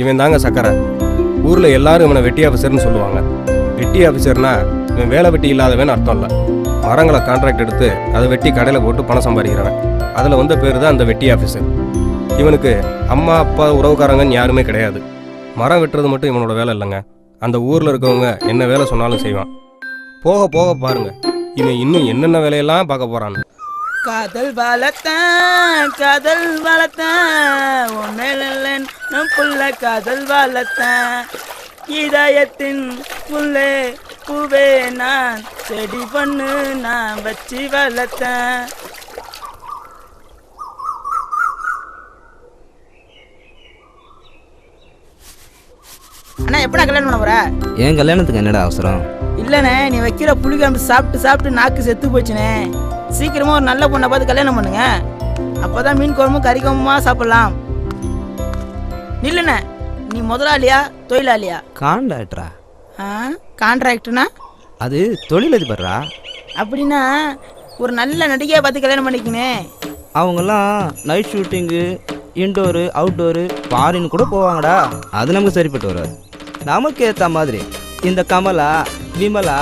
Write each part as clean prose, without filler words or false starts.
இவன் தாங்க சக்கரை. ஊரில் எல்லாரும் இவனை வெட்டி ஆஃபீஸர்னு சொல்லுவாங்க. வெட்டி ஆஃபீஸர்னா இவன் வேலை வெட்டி இல்லாதவன் அர்த்தம் இல்லை. மரங்களை கான்ட்ராக்ட் எடுத்து அதை வெட்டி கடையில் போட்டு பணம் சம்பாதிக்கிறவன். அதில் வந்த பேர் தான் அந்த வெட்டி ஆஃபீஸர். இவனுக்கு அம்மா அப்பா உறவுக்காரங்கன்னு யாருமே கிடையாது. மரம் வெட்டுறது மட்டும் இவனோட வேலை இல்லைங்க. அந்த ஊரில் இருக்கவங்க என்ன வேலை சொன்னாலும் செய்வான். போக போக பாருங்க இவன் இன்னும் என்னென்ன வேலையெல்லாம் பார்க்க போறான்னு. காதல் வளர்த்தேன் உன்மேலன் புள்ள காதல் வளர்த்தேன் இதயத்தின் புல்லே பூவே நான் செடி பண்ணு நான் வச்சு வளர்த்தேன். அண்ணா எப்படா கல்யாணம் பண்ண போற? என் கல்யாணத்துக்கு என்னடா அவசரம்? இல்லண்ணே, நீ வைக்கிற புளிக்காம்பு சாப்பிட்டு நாக்கு செத்து போச்சுனே. சீக்கிரமா ஒரு நல்ல பொண்ணை பார்த்து கல்யாணம் பண்ணுங்க. அப்பதான் மீன் குழம்பு கறி குழம்புமா சாப்பிடலாம். நில்லுண்ணே, நீ முதலாளியா தொழிலாளியா? கான்ட்ராக்டரா? கான்ட்ராக்டர்னா அது தொழிலதிபர்ரா. அப்படின்னா ஒரு நல்ல நடிகையை பார்த்து கல்யாணம் பண்ணிக்கினே. அவங்கெல்லாம் night shooting, indoor outdoor foreign கூட போவாங்கடா. அது நமக்கு சரிப்பட்டு வராது. நமக்கு ஏற்ற மாதிரி இந்த கமலா, விமலா,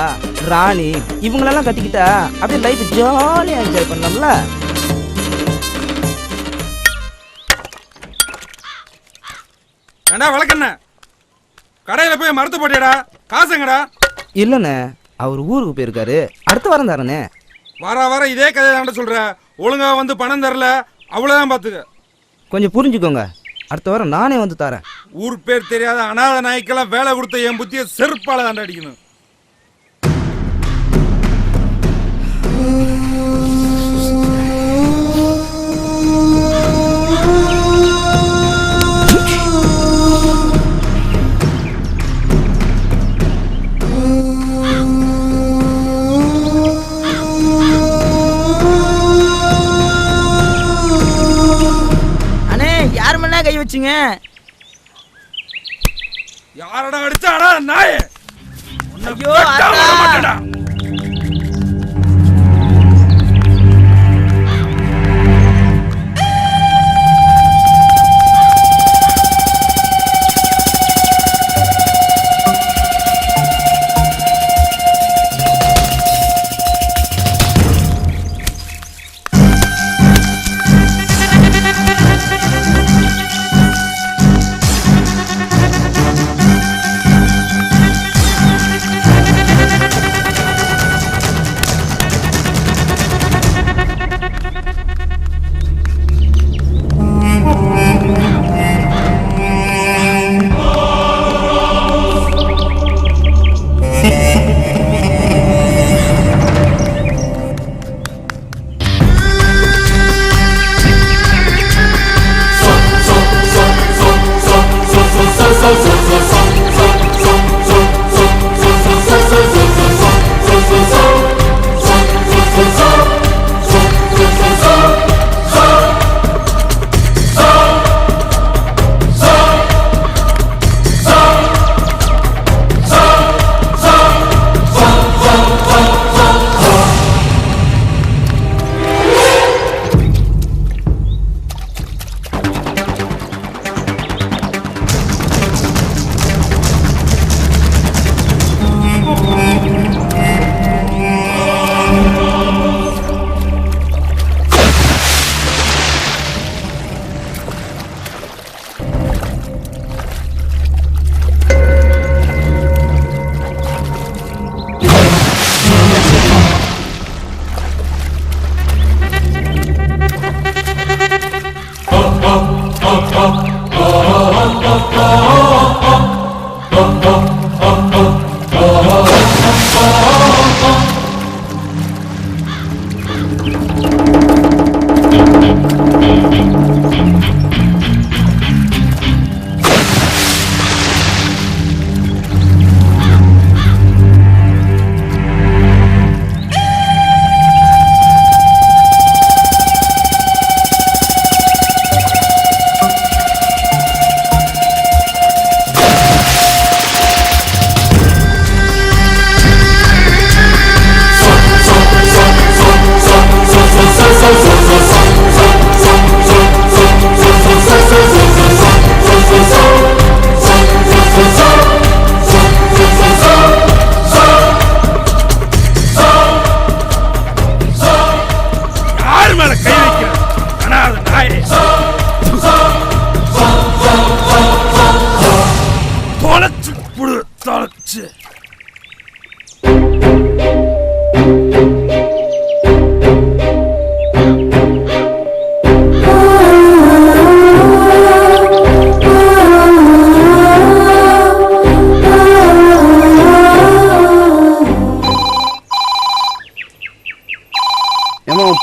ராணி இவங்களெல்லாம் கட்டிக்கிட்டா அப்படியே லைஃப் ஜாலியாக என்ஜாய் பண்ணலாம்ல. ஏண்டா வழக்கண்ண கடையில் போய் மறுத்து போட்டியடா, காசுங்கடா. இல்லைண்ணே, அவர் ஊருக்கு போயிருக்காரு, அடுத்த வாரம் தரண்ணே. வர இதே கதையை தான் சொல்ற. ஒழுங்கா வந்து பணம் தரல அவ்வளோதான் பார்த்துக்க. கொஞ்சம் புரிஞ்சுக்கோங்க, அடுத்த வாரம் நானே வந்து தரேன். ஊர் பேர் தெரியாத அனாத நாய்க்கெல்லாம் வேலை கொடுத்த என் புத்தியை செருப்பால தாண்ட அடிக்கணும். கை வச்சுங்க. யாரடா அடிச்சாடா நாய்? ஐயோ அண்ணா.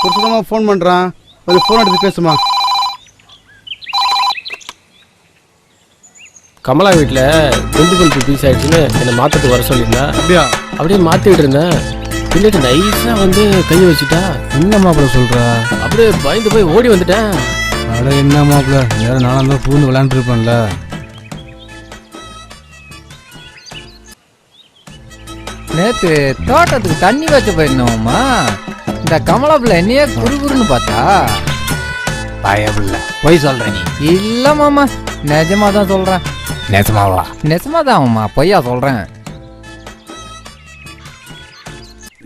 சுத்தமாக ஃபோன் பண்ணுறான், கொஞ்சம் ஃபோன் எடுத்து பேசுமா. கமலா வீட்டில் குண்டு பல்பு பீஸ் ஆயிடுச்சுன்னு என்னை மாற்றிட்டு வர சொல்லியிருந்தேன். அப்படியா? அப்படியே மாற்றிட்டு இருந்தேன். பின்னாடி நைஸாக வந்து கையை வச்சுட்டா. என்ன மாப்பிள்ள சொல்கிறா? அப்படியே பயந்து போய் ஓடி வந்துட்டேன். அட என்ன மாப்பிள்ள, வேறு நானும் தான் பூந்து விளையாண்டுருப்பேன்ல. நேற்று தோட்டத்துக்கு தண்ணி வச்சு போயிருந்தோம்மா. இந்த கமலா பிள்ளை என்னையே குறுகுறுன்னு பார்த்தா. பயபில்ல போய் சொல்ற நீ? இல்லை மாமா, நிஜமா தான் சொல்கிறேன். நெசமாவா? நெசமா தான் பொய்யா சொல்கிறேன்.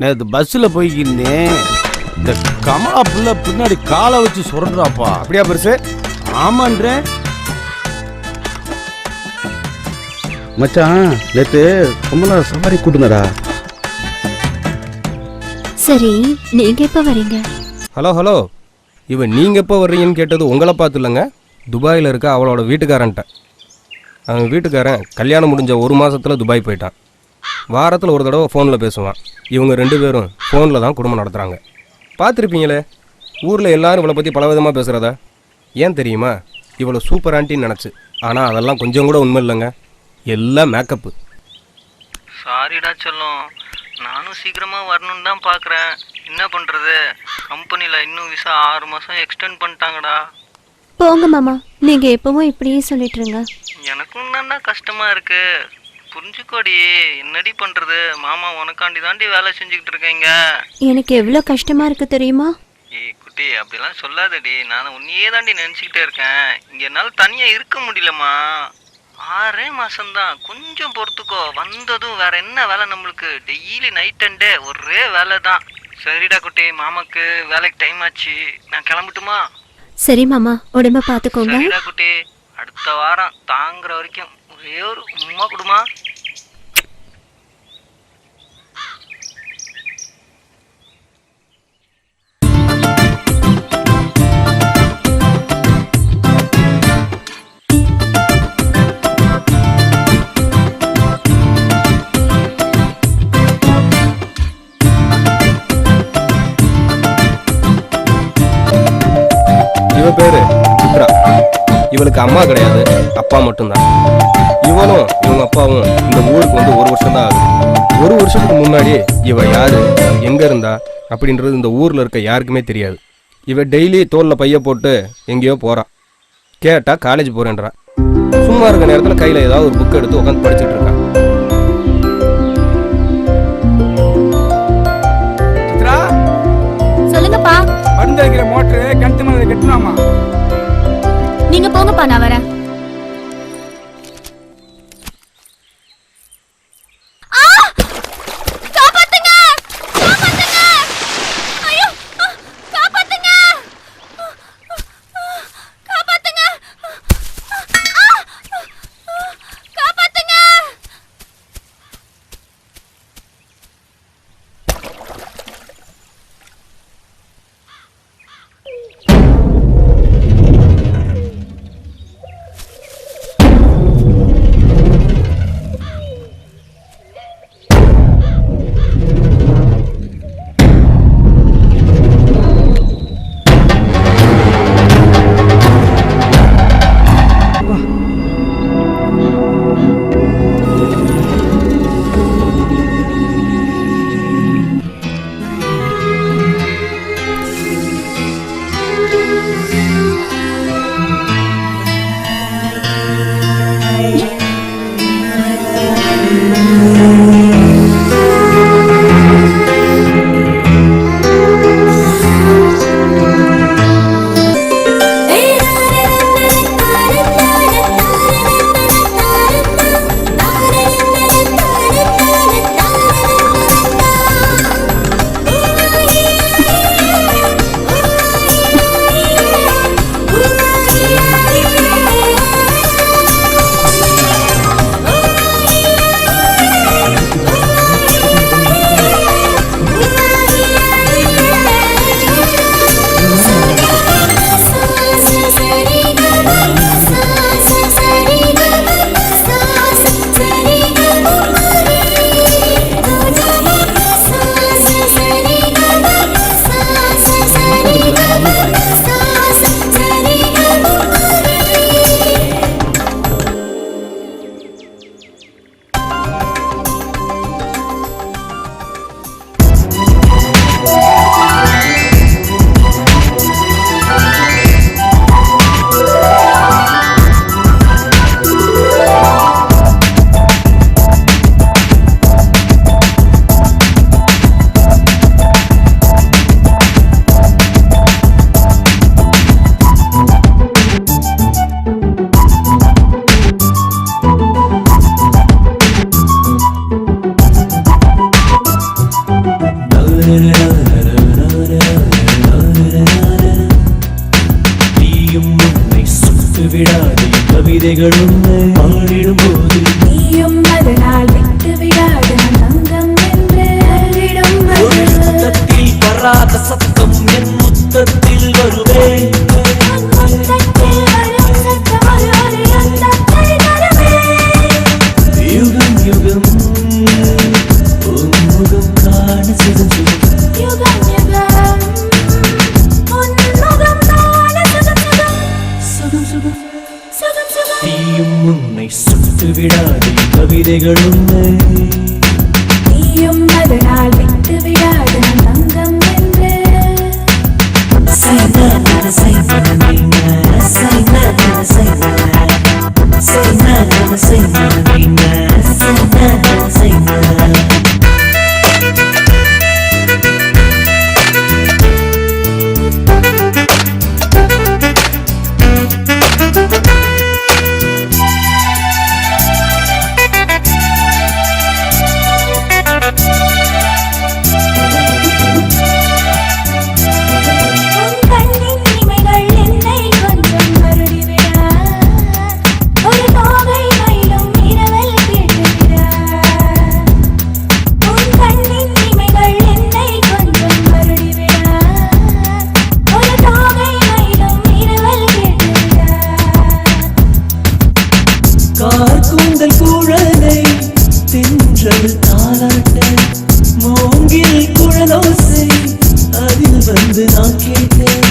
நேற்று பஸ்ஸில் போய்க்கிருந்தேன். இந்த கமலா புள்ள பின்னாடி காலை வச்சு சுரண்டுறாப்பா. அப்படியா பெருசு? ஆமான்றேன். மச்சான், நேற்று கமலா சவாரி கூட்டுனடா. சரி, நீங்க எப்ப வரீங்க? ஹலோ ஹலோ, இவன் நீங்கள் எப்போ வர்றீங்கன்னு கேட்டது உங்களை பார்த்து இல்லைங்க, துபாயில் இருக்க அவளோட வீட்டுக்காரன்ட்ட. அவன் வீட்டுக்காரன் கல்யாணம் முடிஞ்ச 1 மாதத்தில் துபாய் போயிட்டான். வாரத்தில் ஒரு தடவை ஃபோனில் பேசுவான். இவங்க 2 பேரும் ஃபோனில் தான் குடும்பம் நடத்துகிறாங்க. பார்த்துருப்பீங்களே, ஊரில் எல்லாரும் இவளை பற்றி பலவிதமாக பேசுகிறதா. ஏன் தெரியுமா? இவ்வளோ சூப்பர் ஆண்டின்னு நினச்சி. ஆனால் அதெல்லாம் கொஞ்சம் கூட உண்மை இல்லைங்க, எல்லாம் மேக்கப்பு. சாரிடா சொல்லும், நானும் சீக்கிரமாக வரணுன்னு தான் பார்க்குறேன். என்ன பண்ணுறது, கம்பெனியில் இன்னும் விசா 6 மாதம் எக்ஸ்டெண்ட் பண்ணிட்டாங்கடா. போங்க மாமா, நீங்க எப்பவும் இப்படியே சொல்லிட்டுருங்க. எனக்கும் தான்டா கஷ்டமாக இருக்கு, புரிஞ்சுக்கோடி. என்னடி பண்ணுறது, மாமா உனக்காண்டி தாண்டி வேலை செஞ்சுக்கிட்டு இருக்கீங்க. எனக்கு எவ்வளோ கஷ்டமா இருக்கு தெரியுமா? ஏய் குட்டி, அப்படிலாம் சொல்லாதடி. நான் உன்னையே தாண்டி நினச்சிக்கிட்டே இருக்கேன். இங்கே என்னால் தனியாக இருக்க முடியலம்மா. 6 மாதம்தான், கொஞ்சம் பொறுத்துக்கோ. வந்ததும் வேற என்ன வேலை நம்மளுக்கு? டெய்லி நைட் அண்ட் டே ஒரே வேலை தான். சரிடா குட்டி, மாமாக்கு வேலைக்கு டைம் ஆச்சு, நான் கிளம்பட்டுமா? சரி மாமா, உடம்ப பார்த்துக்கோங்க. சரிடா குட்டி, அடுத்த வாரம் தாங்குற வரைக்கும் ஒரே ஒரு உம்மா கொடுமா. இவ பேரு சித்ரா. இவளுக்கு அம்மா கிடையாது, அப்பா மட்டும்தான். இவனும் இவங்க அப்பாவும் இந்த ஊருக்கு வந்து 1 வருஷம் தான் ஆகுது. 1 வருஷத்துக்கு முன்னாடி இவ யாரு, எங்க இருந்தா அப்படின்றது இந்த ஊர்ல இருக்க யாருக்குமே தெரியாது. இவ டெய்லி தோல்ல பைய போட்டு எங்கேயோ போறா. கேட்டா காலேஜ் போறேன்றா. சும்மா இருக்க நேரத்துல கையில ஏதாவது ஒரு புக் எடுத்து உட்காந்து படிச்சுட்டு இருக்கா. சித்ரா, சொல்லுங்கப்பா. படுந்து வைக்கிற மோட்டரு கிணத்து மேலே கட்டணுமா? நீங்க போங்கப்பா, நான் வரேன். கவிதைகளும் பாடிடும் போது நீயும் அதனால் விட்டு விடாத தங்கம் என்று ஒரு யுத்தத்தில் வராத சத்தம் என் முத்தத்தில் வருவேன் யுகம் யுகம் உன்முகம் காண சுகம் யுகம் யுகம் உன்முகம் காண சுகம் சுகம் சுகம் சுகம் நீயும் உன்னை சுட்டு விடாதே கவிதைகளும் நீயும் அதனால் விட்டு விடாத தங்கம் என்று கார்கூந்தல் குழலை தென்றல் தாலாட்ட மூங்கில் குழலோசை அதில் வந்து நான் கேட்டேன்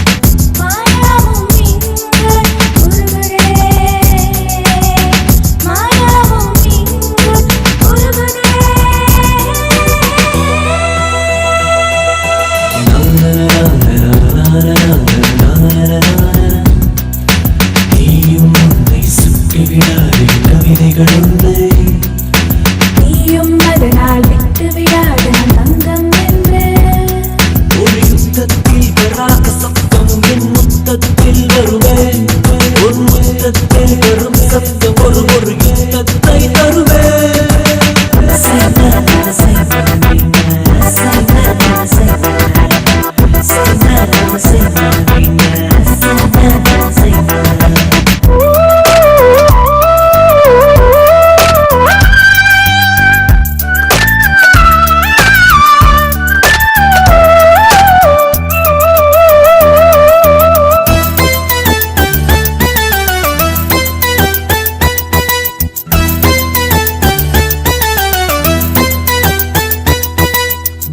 நீயும் உன்னை சுட்டி விடாதே கவிதைகளும் நீயும் அதனால் விட்டு விடாத தங்கம் என்று ஒரு யுத்தத்தில் வராத சத்தம் என் முத்தத்தில் வருவேன் ஒரு முத்தத்தில் வரும் சத்தம் ஒரு யுத்தத்தை தருவேன்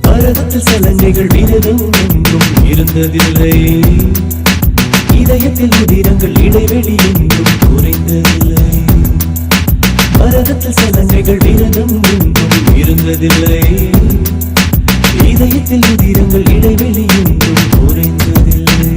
பரதத்தில் சலங்கைகள் விரதம் எங்கும் இருந்ததில்லை இதயத்தில் உதிரங்கள் இடைவெளி எங்கும் குறைந்ததில்லை பரதத்தில் சலங்கைகள் விரதம் எங்கும் இருந்ததில்லை இதயத்தில் உதிரங்கள் இடைவெளி எங்கும் குறைந்ததில்லை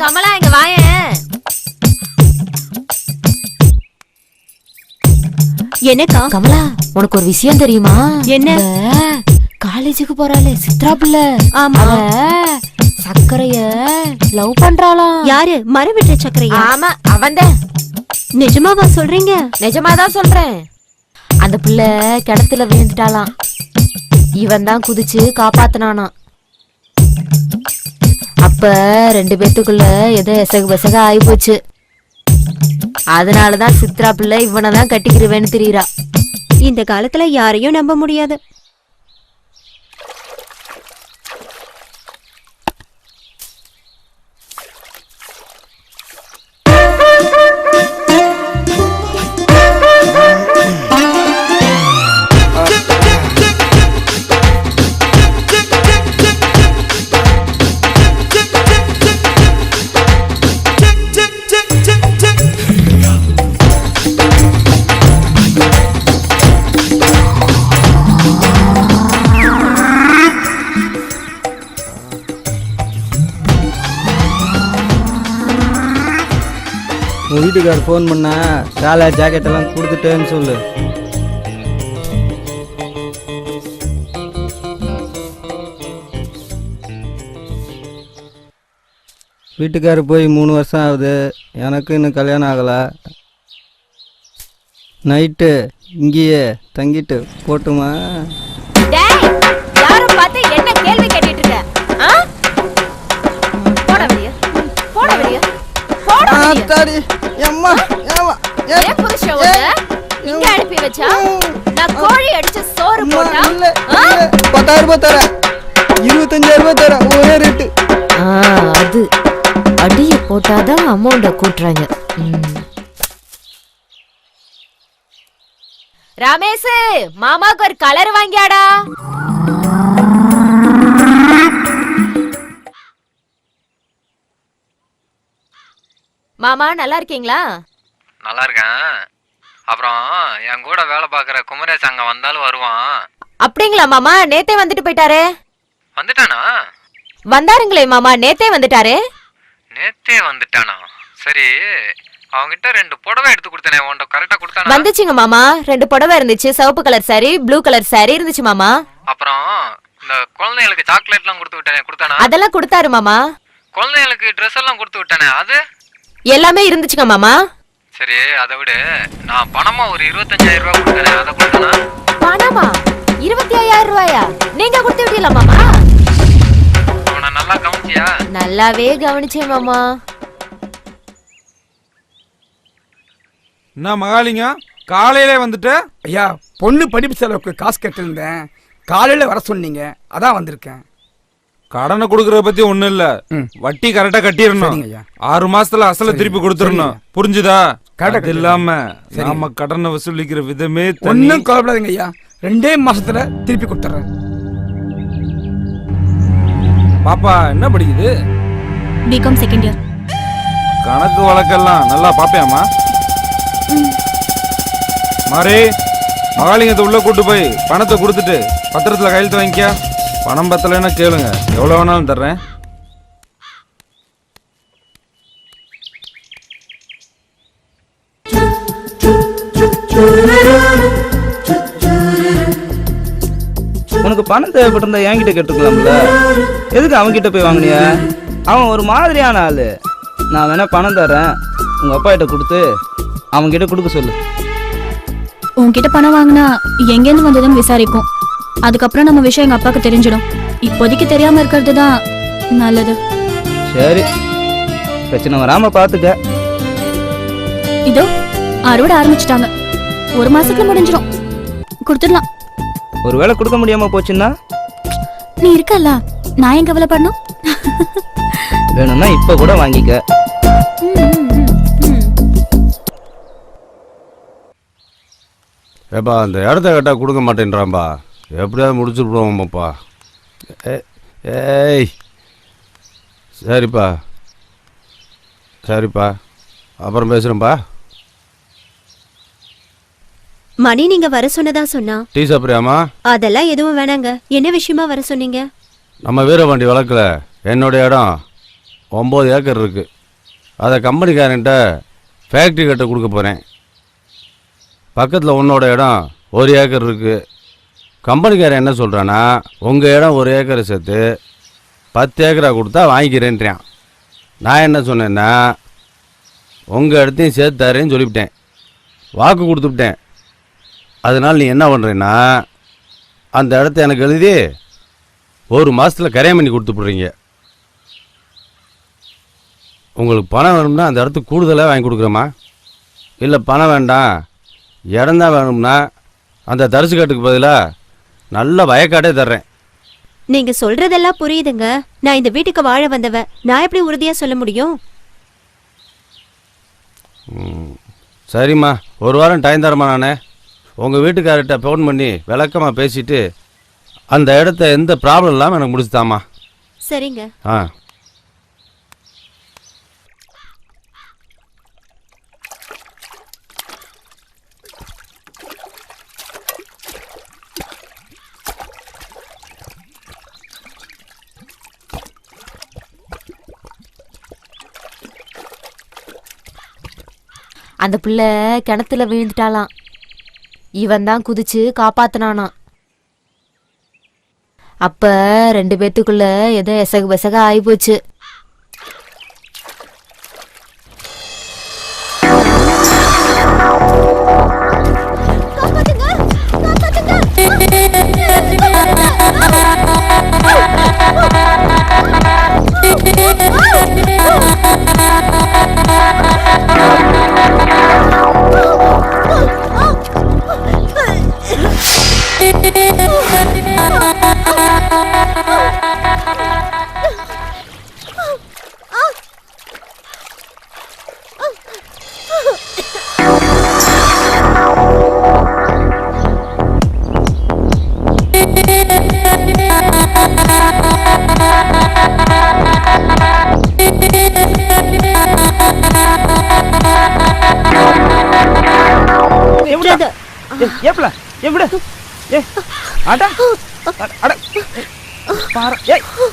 கமலா இங்க வாயேன். என்னக்கா? கமலா உனக்கு ஒரு விஷயம் தெரியுமா? என்ன? காலேஜுக்கு போறாளே சித்ரா பிள்ளை, ஆமா, சக்கரைய லவ் பண்றாளாம். யாரு? மரவெட்டுற சக்கரையா? ஆமா அவன்தான். நிஜமாவா சொல்றீங்க? நிஜமாதான் சொல்றேன். அந்த பிள்ளை கிணத்துல விழுந்துட்டாளாம். இவன் தான் குதிச்சு காப்பாத்தினானாம். அப்ப ரெண்டு பேத்துக்குள்ள ஏதோ எசகு பெசக ஆகி போச்சு. அதனாலதான் சித்ரா பிள்ளை இவனதான் கட்டிக்கிறவேன்னு தெரியுறா. இந்த காலத்துல யாரையும் நம்ப முடியாது. வீட்டுக்கார் ஃபோன் பண்ண காலை ஜாக்கெட்டெல்லாம் கொடுத்துட்டேன்னு சொல்லு. வீட்டுக்கார் போய் 3 வருஷம் ஆகுது, எனக்கு இன்னும் கல்யாணம் ஆகலை. நைட்டு இங்கேயே தங்கிட்டு போட்டுமா? யாரும் பார்த்து என்ன கேள்வி கேட்டுட்டு இருக்க? போட வெளிய, போட வெளிய, போட வெளிய. அம்மா ஏன் புருஷ உன்னை இங்க அனுப்பி வச்சா? நான் கோழி அடிச்ச சோறு போட்டா 10,000 ரூபாய் தரேன், 25,000 ரூபாய் தரேன், ஒரே ரேட்டு. அது அடிய போட்டாதான் அமௌண்ட கூட்டுறாங்க. ரமேஷ், மாமாக்கு ஒரு கலர் வாங்கியாடா. மாமா நல்லா இருக்கீங்களா? நல்லா இருக்கேன். அப்புறம் என் கூட வேலை பார்க்குற குமரேஷ் அங்க வந்தாலும் வருவான். அப்படிங்களா மாமா? நேத்தே வந்துட்டு போயிட்டாரே. வந்துட்டானா? வந்தாருங்களே மாமா, நேத்தே வந்துட்டாரே. நேத்தே வந்துட்டானா? சரி, அவங்கிட்ட 2 புடவை எடுத்து கொடுத்தனே, உன்கிட்ட கரெக்டா கொடுத்தானா? வந்துச்சுங்க மாமா. 2 புடவை இருந்துச்சு, சிவப்பு colour sorry, blue colour sorry இருந்துச்சு மாமா. அப்புறம் இந்த குழந்தைகளுக்கு சாக்லேட்லாம் கொடுத்து விட்டானே, கொடுத்தானா? அதெல்லாம் கொடுத்தாரு மாமா. குழந்தைகளுக்கு ட்ரெஸ் எல்லாம் கொடுத்து விட்டானே, அது எல்லாமே இருந்துச்சுங்க மாமா. சரி, அதை விட நான் பணமா ஒரு 25,000 ரூபாய் கொடுத்தனே, அதை கொடுத்தானா? பணமா? 25,000 ரூபாயா? நீங்க கொடுத்து விட்டீங்களா மாமா? உன்னை நல்லா கவனிச்சியா? நல்லாவே கவனிச்சேன் மாமா. என்ன மகாலிங்க காலையிலே வந்துட்டு? ஐயா, பொண்ணு படிப்பு செலவுக்கு காசு கட்டிருந்தேன், காலையில் வர சொன்னீங்க, அதான் வந்திருக்கேன். கடனை கொடுக்கறத பத்தி ஒண்ணும் இல்ல, வட்டி கரெக்டா கட்டிடணும். 6 மாசத்துல அசல திருப்பி கொடுத்துடணும், புரிஞ்சுதா? அது இல்லாம நாம கடனை வசூலிக்கிற விதமே ஒன்னும் கவலைப்படாதீங்க ஐயா, 2 மாசத்துல திருப்பி கொடுத்துறேன். பாப்பா என்ன படிக்குது? BCom second year. கணக்கு வழக்கெல்லாம் நல்லா பாப்பியாமா? மாறி, மகாலிங்கத்தை உள்ள கூட்டு போய் பணத்தை கொடுத்துட்டு பத்திரத்துல கையெழுத்து வாங்கிக்க. பணம் பத்தலைன்னா கேளுங்க, எவ்வளவு வேணாலும் தர்றேன். உனக்கு பணம் தேவைப்பட்டிருந்தா என்கிட்ட கேட்டுக்கலாம்ல, எதுக்கு அவன்கிட்ட போய் வாங்கினிய? அவன் ஒரு மாதிரியான ஆளு. நான் வேணா பணம் தரேன், உங்க அப்பா கிட்ட கொடுத்து அவன்கிட்ட கொடுக்க சொல்லு. உன்கிட்ட பணம் வாங்கினா எங்கேருந்து வந்ததுன்னு விசாரிப்போம். அதுக்கப்புறம் நம்ம விஷயம் எங்க அப்பாவுக்கு தெரிஞ்சிடும். இப்போதைக்கு தெரியாம இருக்கிறது தான் நல்லது. சரி, பிரச்சனை வராம பாத்துக்க. இதோ அறுவடை ஆரம்பிச்சிட்டாங்க, 1 மாசத்துல முடிஞ்சிடும், கொடுத்துடலாம். ஒருவேளை கொடுக்க முடியாம போச்சுன்னா? நீ இருக்கல்ல, நான் ஏன் கவலைப்படணும்? வேணும்னா இப்ப கூட வாங்கிக்க. ஏப்பா, அந்த இடத்த கேட்டா கொடுக்க மாட்டேன்றான்பா, எப்படியாவது முடிச்சுடுவோம்ப்பா. ஏய், சரிப்பா சரிப்பா, அப்புறம் பேசுகிறேன்ப்பா. மணி நீங்க வர சொன்னதா சொன்னா. டீ சாப்பிட்றியாமா? அதெல்லாம் எதுவும் வேணாங்க. என்ன விஷயமா வர சொன்னீங்க? நம்ம வீரபாண்டி வழக்கில் என்னுடைய இடம் 9 ஏக்கர் இருக்குது. அதை கம்பெனிக்காரன்ட்ட ஃபேக்ட்ரி கட்ட கொடுக்க போகிறேன். பக்கத்தில் உன்னோட இடம் 1 ஏக்கர் இருக்குது. கம்பெனிக்காரன் என்ன சொல்கிறான்னா, உங்கள் இடம் 1 ஏக்கரை சேர்த்து 10 ஏக்கராக கொடுத்தா வாங்கிக்கிறேன்றான். நான் என்ன சொன்னேன்னா, உங்கள் இடத்தையும் சேர்த்து தரேன்னு சொல்லிவிட்டேன், வாக்கு கொடுத்துவிட்டேன். அதனால் நீ என்ன பண்ணுறேன்னா, அந்த இடத்த எனக்கு எழுதி 1 மாதத்தில் கரையம் பண்ணி கொடுத்துட்றீங்க. உங்களுக்கு பணம் வேணும்னா அந்த இடத்துக்கு கூடுதலாக வாங்கி கொடுக்குறேம்மா. இல்லை பணம் வேண்டாம், இடம்தான் வேணும்னா அந்த தரிசுக்காட்டுக்கு பதிலாக நல்ல வயக்காட்டே தர்றேன். நீங்க சொல்றதெல்லாம் புரியுதுங்க. நான் இந்த வீட்டுக்கு வாழ வந்தவ, நான் எப்படி உறுதியா சொல்ல முடியும்? சரிம்மா, 1 வாரம் டைம் தரமா? நானே உங்கள் வீட்டுக்காரர்கிட்ட ஃபோன் பண்ணி விளக்கமாக பேசிவிட்டு அந்த இடத்த எந்த ப்ராப்ளம் இல்லாமல் எனக்கு முடிச்சுதாம்மா. சரிங்க. ஆ, அந்த பிள்ளை கிணத்துல விழுந்துட்டாளாம். இவன் தான் குதிச்சு காப்பாத்தினானாம். அப்ப 2 பேத்துக்குள்ள ஏதோ எசகு பெசக ஆயிப்போச்சு.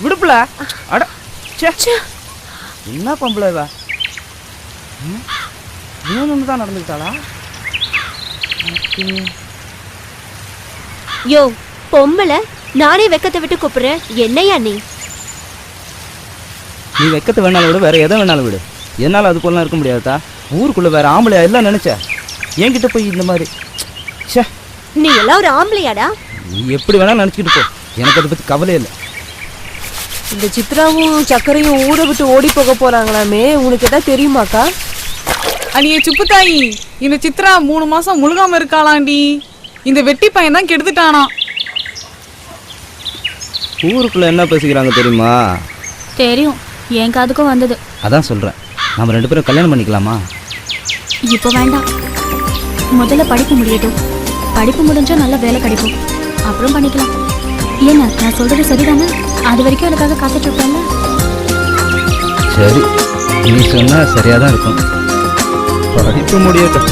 விடுப்புல என்ன பொம்பளை தான் நடந்துக்கிட்டாளா? யோ பொம்பளை, நானே வெக்கத்தை விட்டு கூப்பிடுறேன். என்னையா நீ வெக்கத்தை வேணாலும் விடு, வேற எதை வேணாலும் விடு. என்னால் அது போலாம் இருக்க முடியாதா? ஊருக்குள்ள வேற ஆம்பளையா எல்லாம் நினைச்ச என்கிட்ட போய் இந்த மாதிரி. நீ எல்லாம் ஒரு ஆம்பளையாடா? நீ எப்படி வேணாலும் நினைச்சுக்கிட்டு போ, எனக்கு அதை பத்தி கவலை இல்லை. இந்த சித்ராவும் சக்கரையும் ஊரை விட்டு ஓடி போக போறாங்களாமே, உனக்கு எதாவது தெரியுமாக்கா? அனியே சுப்புத்தாயி, இந்த சித்ரா 3 மாசம் முழுகாம இருக்காளாண்டி. இந்த வெட்டி பையன் தான் கெடுத்துட்டானா. ஊருக்குள்ள என்ன பேசிக்கிறாங்க தெரியுமா? தெரியும், என் காதுக்கும் வந்தது. அதான் சொல்றேன், நம்ம 2 பேரும் கல்யாணம் பண்ணிக்கலாமா? இப்போ வேண்டாம், முதல்ல படிப்பு முடியட்டும். படிப்பு முடிஞ்சா நல்ல வேலை கிடைக்கும், அப்புறம் பண்ணிக்கலாம். ஏன்னா நான் சொல்றது சரிதானே? அது வரைக்கும் எனக்காக காத்துட்டு இருப்பேன்ல. சரி, நீ சொன்னா சரியா தான் இருக்கும். படிப்பு முடியட்டும்.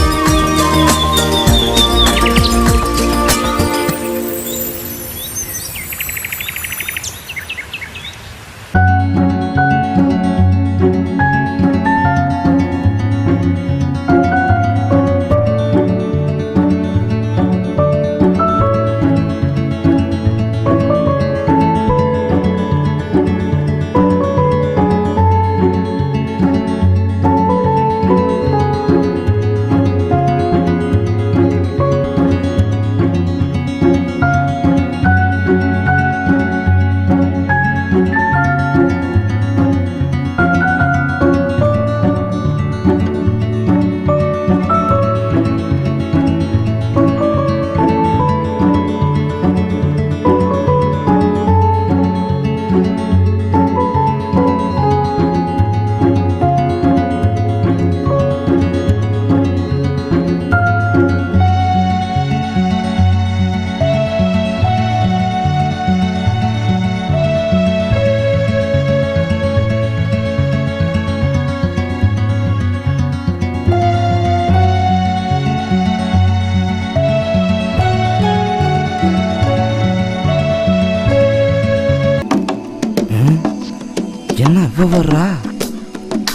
என்ன இவ்வளோ வர்றா?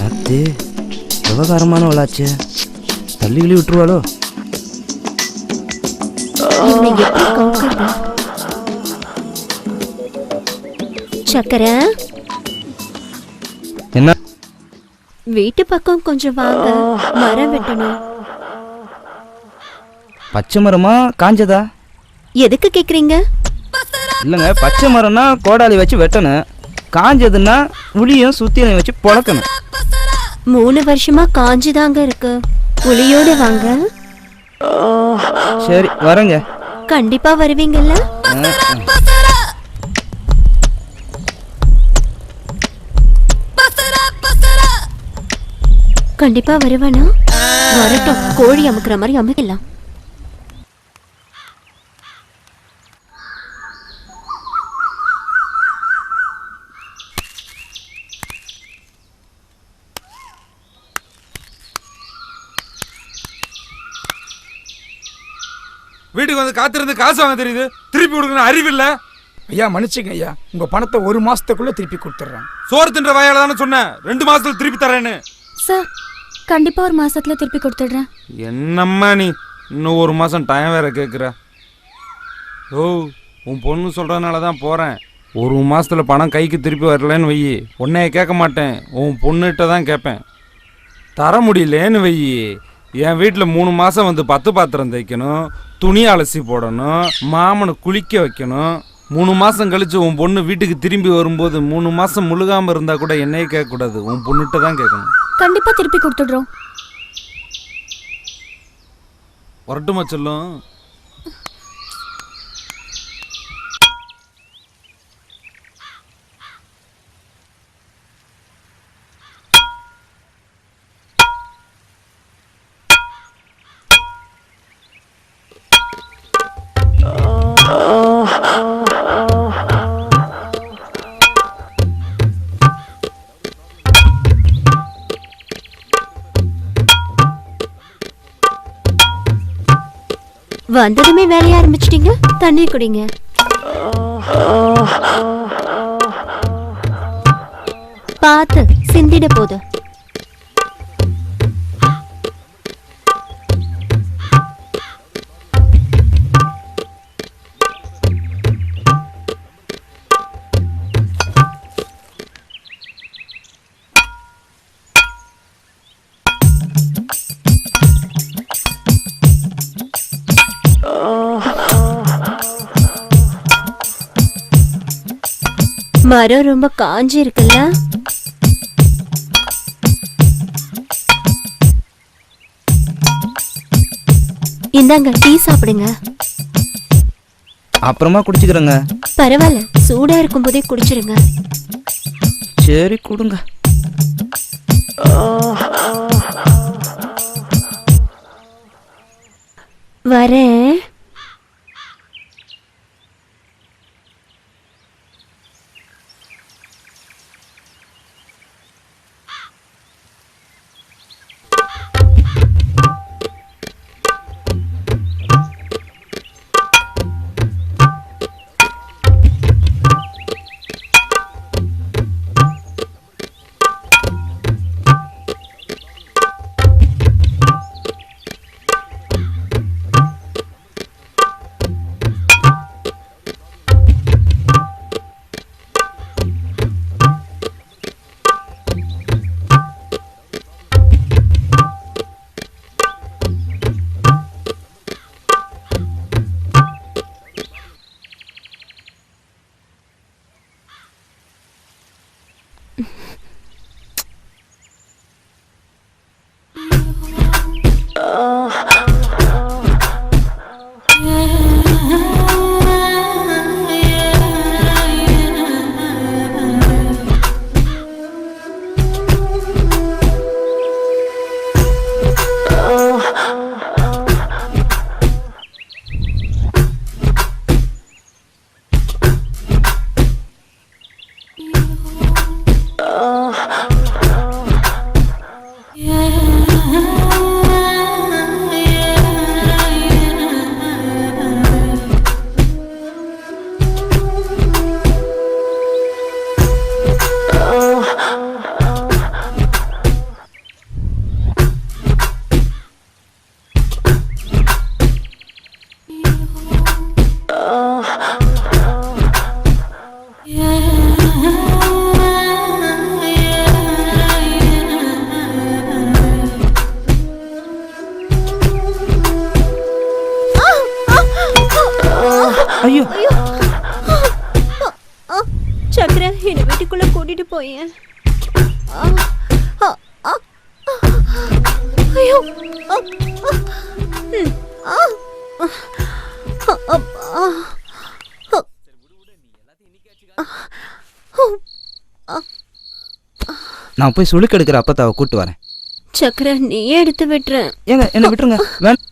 அது விவகாரமானவளாச்சு, தள்ளிகளி விட்டுருவாளோ? சக்கரை, என்ன? வீட்டு பக்கம் கொஞ்சம் வாங்க, மரம் வெட்டணும். பச்சை மரமா காஞ்சதா? எதுக்கு கேக்குறீங்க? இல்லைங்க, பச்சை மரம்னா கோடாலி வச்சு வெட்டணும், காஞ்சதுன்னா உளியும் சுத்தியும் வச்சு பொழக்கணும். 3 வருஷமா காஞ்சுதாங்க இருக்கு. புளியோட வாங்க. சரி வரேங்க. கண்டிப்பா வருவீங்கல்ல? கண்டிப்பா வருவானா? வரட்டும், கோழி அமுக்குற மாதிரி அமுக்கலாம். வீட்டுக்கு வந்து காத்திருந்து காசு வாங்க தெரியுது, திருப்பி கொடுக்கணும் அறிவு இல்ல? ஐயா மன்னிச்சுங்க ஐயா, உங்க பணத்தை 1 மாசத்துக்குள்ள திருப்பி கொடுத்துட்றேன். சோறு தின்ற வயல தானே சொன்னேன் 2 மாசத்துல திருப்பி தரேன்னு. சார், கண்டிப்பா ஒரு மாசத்துல திருப்பி கொடுத்துடுறேன். என்னம்மா நீ இன்னும் 1 மாசம் டைம் வேற கேட்குற? ஓ, உன் பொண்ணு சொல்றதுனால தான் போறேன். 1 மாசத்துல பணம் கைக்கு திருப்பி வரலன்னு வை, உன்னைய கேட்க மாட்டேன், உன் பொண்ணுகிட்ட தான் கேட்பேன். தர முடியலேன்னு வை, என் வீட்டில் 3 மாதம் வந்து 10 பாத்திரம் தைக்கணும், துணி அலசி போடணும், மாமனை குளிக்க வைக்கணும். 3 மாதம் கழிச்சு உன் பொண்ணு வீட்டுக்கு திரும்பி வரும்போது 3 மாதம் முழுகாமல் இருந்தால் கூட என்னையே கேட்கக்கூடாது, உன் பொண்ணுகிட்ட தான் கேட்கணும். கண்டிப்பா திருப்பி கொடுத்துடுறோம். வரட்டுமா சொல்லும்? வந்ததுமே வேலைய ஆரம்பிச்சிட்டீங்க. தண்ணி குடிங்க. பார்த்து சிந்திட போது. மரம் ரொம்ப காஞ்சி இருக்குல்ல? இந்தாங்க டீ சாப்பிடுங்க. அப்புறமா குடிச்சுக்கிறேங்க. பரவாயில்ல, சூடா இருக்கும் போதே குடிச்சிருங்க. சரி கொடுங்க. வரேன். ஐயோ சக்கரை, என்ன வீட்டுக்குள்ள கூட்டிட்டு போயேன். ஐயோ நான் போய் சுளுக்கு எடுக்கிற அப்பத்தாவை கூட்டு வரேன். சக்கரை, நீயே எடுத்து விட்டுறேன். ஏங்க என்ன விட்டுருங்க. வேணாம்.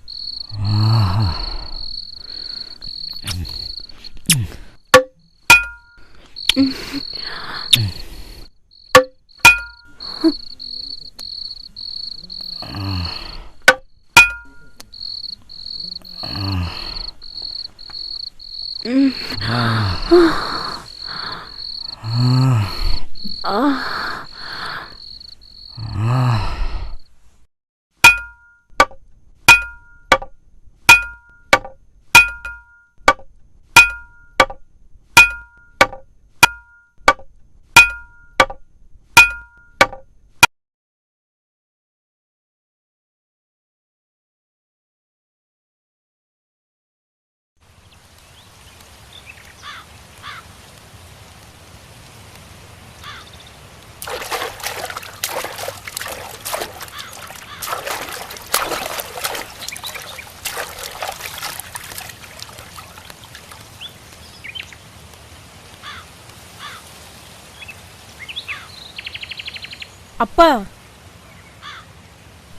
அப்பா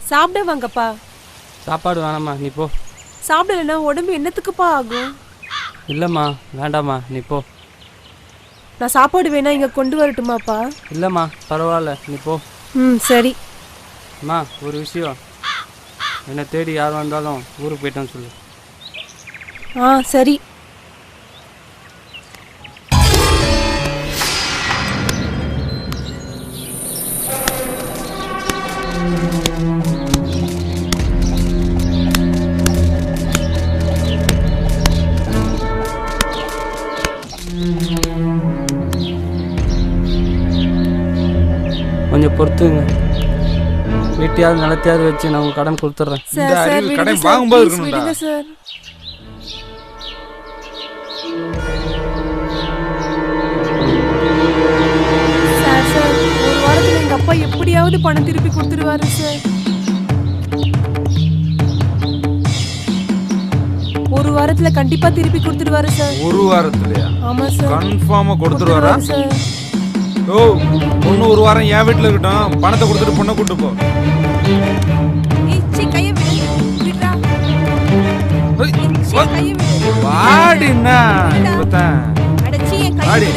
சாப்பிட வாங்கப்பா. சாப்பாடு வேணாம்மா நீ போ. சாப்பிடலன்னா உடம்பு என்னத்துக்குப்பா ஆகும்? இல்லைம்மா வேண்டாம்மா நீ போ. நான் சாப்பாடு வேணா இங்க கொண்டு வரட்டுமாப்பா? இல்லைம்மா பரவாயில்ல நீ போ. சரி. அம்மா ஒரு விஷயம், என்னை தேடி யார் வந்தாலும் ஊருக்கு போயிட்டோன்னு சொல்லு. சரி. கொஞ்சம் பொறுத்துங்க, வீட்டையாவது நிலத்தையாவது வச்சு நான் உங்களுக்கு கடன் கொடுத்துட்றேன். கடன் வாங்கும்போது இருக்கணும்டா. சார் ஒரு வாரத்துல எங்க அப்பா எப்படியாவது பணம் திருப்பி கொடுத்துருவாரு சார். ஒரு வாரத்துல கண்டிப்பா திருப்பி கொடுத்துருவாரு சார். ஒரு வாரத்துலயா? ஆமா சார். கன்ஃபார்மா கொடுத்துருவாரா சார்? ஓ பொண்ணு ஒரு வாரம் என் வீட்டுல இருக்கட்டும், பணத்தை கொடுத்துட்டு பொண்ணை கூட்டு போ. வாடினா வாடி.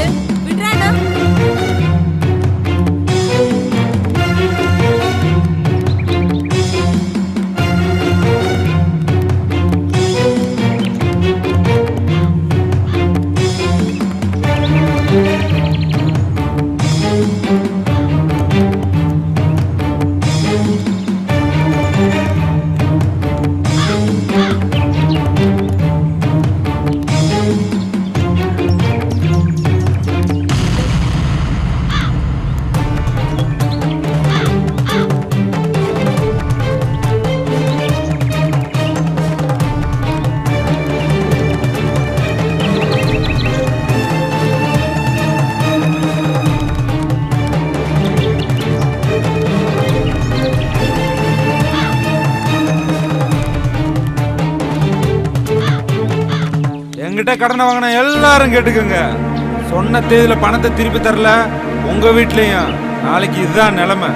என்கிட்ட கடனை வாங்கின எல்லாரும் கேட்டுக்கோங்க, சொன்ன தேதியில பணத்தை திருப்பி தரல உங்க வீட்லயும் நாளைக்கு இதுதான் நிலைமை.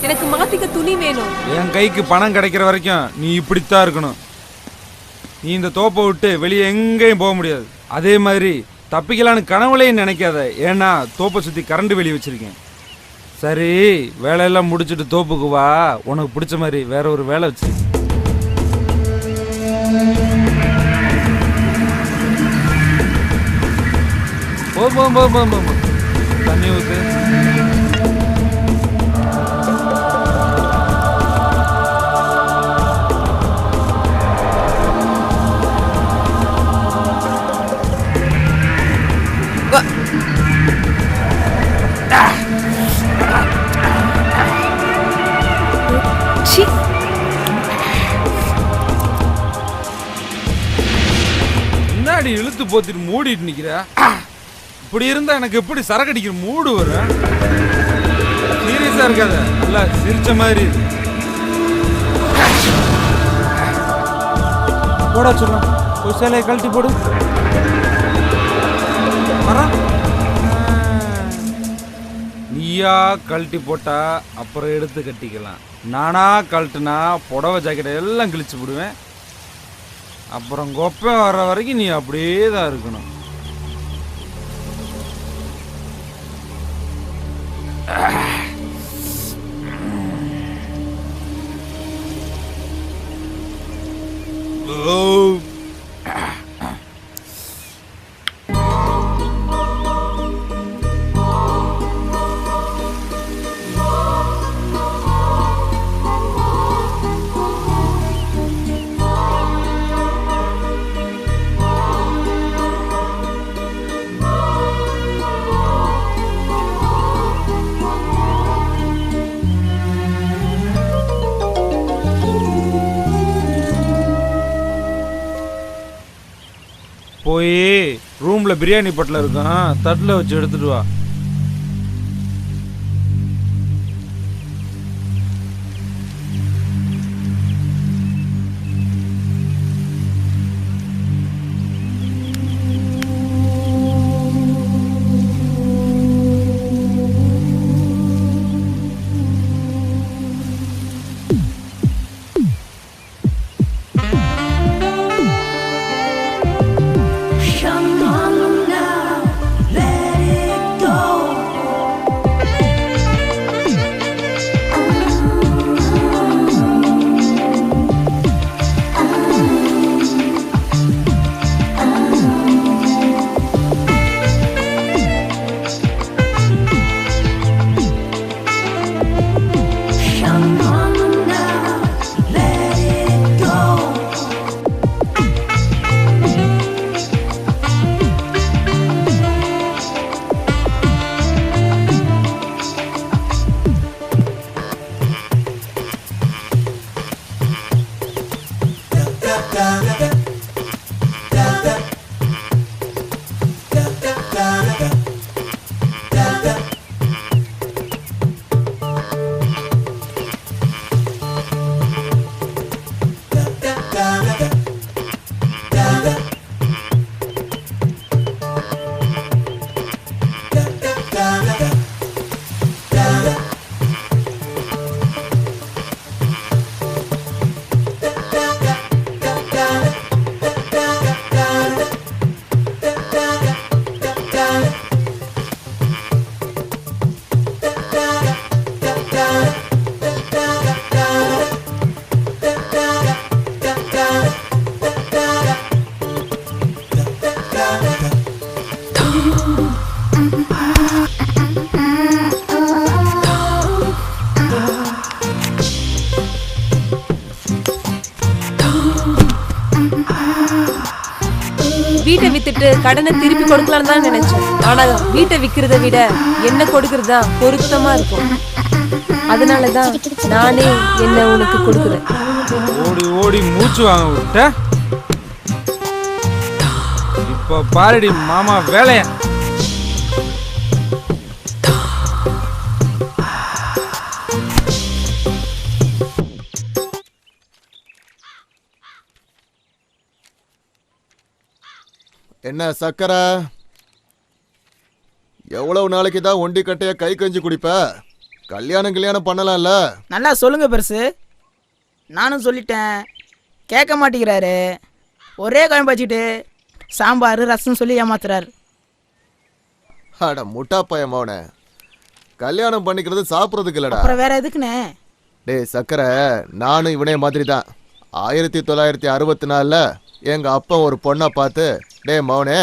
எனக்கு மாத்திக்க துணி வேணும். என் கைக்கு பணம் கிடைக்கிற வரைக்கும் நீ இப்படித்தான் இருக்கணும். நீ இந்த தோப்பை விட்டு வெளியே எங்கேயும் போக முடியாது. அதே மாதிரி தப்பிக்கலான்னு கனவுலையும் நினைக்காத, ஏன்னா தோப்பை சுற்றி கரண்ட் வெளியே வச்சிருக்கேன். சரி வேலையெல்லாம் முடிச்சுட்டு தோப்புக்கு வா, உனக்கு பிடிச்ச மாதிரி வேற ஒரு வேலை வச்சு. தண்ணி ஊத்து. முன்னாடி இழுத்து போத்திட்டு மூடிட்டு நிக்கிற. இப்படி இருந்தா எனக்கு எப்படி சரக்கு அடிக்கிற மூடு வரும்? சீரியஸா இருக்காத, நல்லா சிரிச்ச மாதிரி போடா. சொல்ல ஒரு சேலையை கழட்டி போடு. நீயா கழட்டி போட்டா அப்புறம் எடுத்து கட்டிக்கலாம். நானா கழட்டுனா புடவை ஜாக்கெட்டை எல்லாம் கிழிச்சு விடுவேன். அப்புறம் கொப்பை வர்ற வரைக்கும் நீ அப்படியே தான் இருக்கணும். போய் ரூமில் பிரியாணி பொட்டில் இருக்கும், தட்டில் வச்சு எடுத்துட்டு வா. வீட்டை வித்துட்டு கடனை திருப்பி கொடுக்கலான்னு தான் நினைச்சேன். ஆனா வீட்டை விக்கிறத விட என்ன கொடுக்கறது தான் பொருத்தமா இருக்கும். அதனாலதான் நானே என்ன உனக்கு கொடுக்குறேன். ஓடி ஓடி மூச்சு வாங்க விட்ட. இப்ப பாருடி மாமா வேலைய. என்ன சக்கரை, எவ்வளவு நாளைக்கு தான் ஒண்டி கட்டைய கை கஞ்சி குடிப்ப? கல்யாணம் பண்ணலாம்ல? நல்லா சொல்லுங்க பெருசு. நானும் சொல்லிட்டேன், கேட்க மாட்டேங்கிறாரு. ஒரே குழம்பு வச்சுட்டு சாம்பார் ரசம் சொல்லி ஏமாத்துறாரு. அட முட்டா பையன், கல்யாணம் பண்ணிக்கிறது சாப்பிட்றதுக்கு இல்லடா. அப்புறம் வேற எதுக்குண்ணே? டேய் சக்கரை, நானும் இவனே மாதிரி தான். 1964 எங்க அப்பா ஒரு பொண்ணை பார்த்து, டே மவனே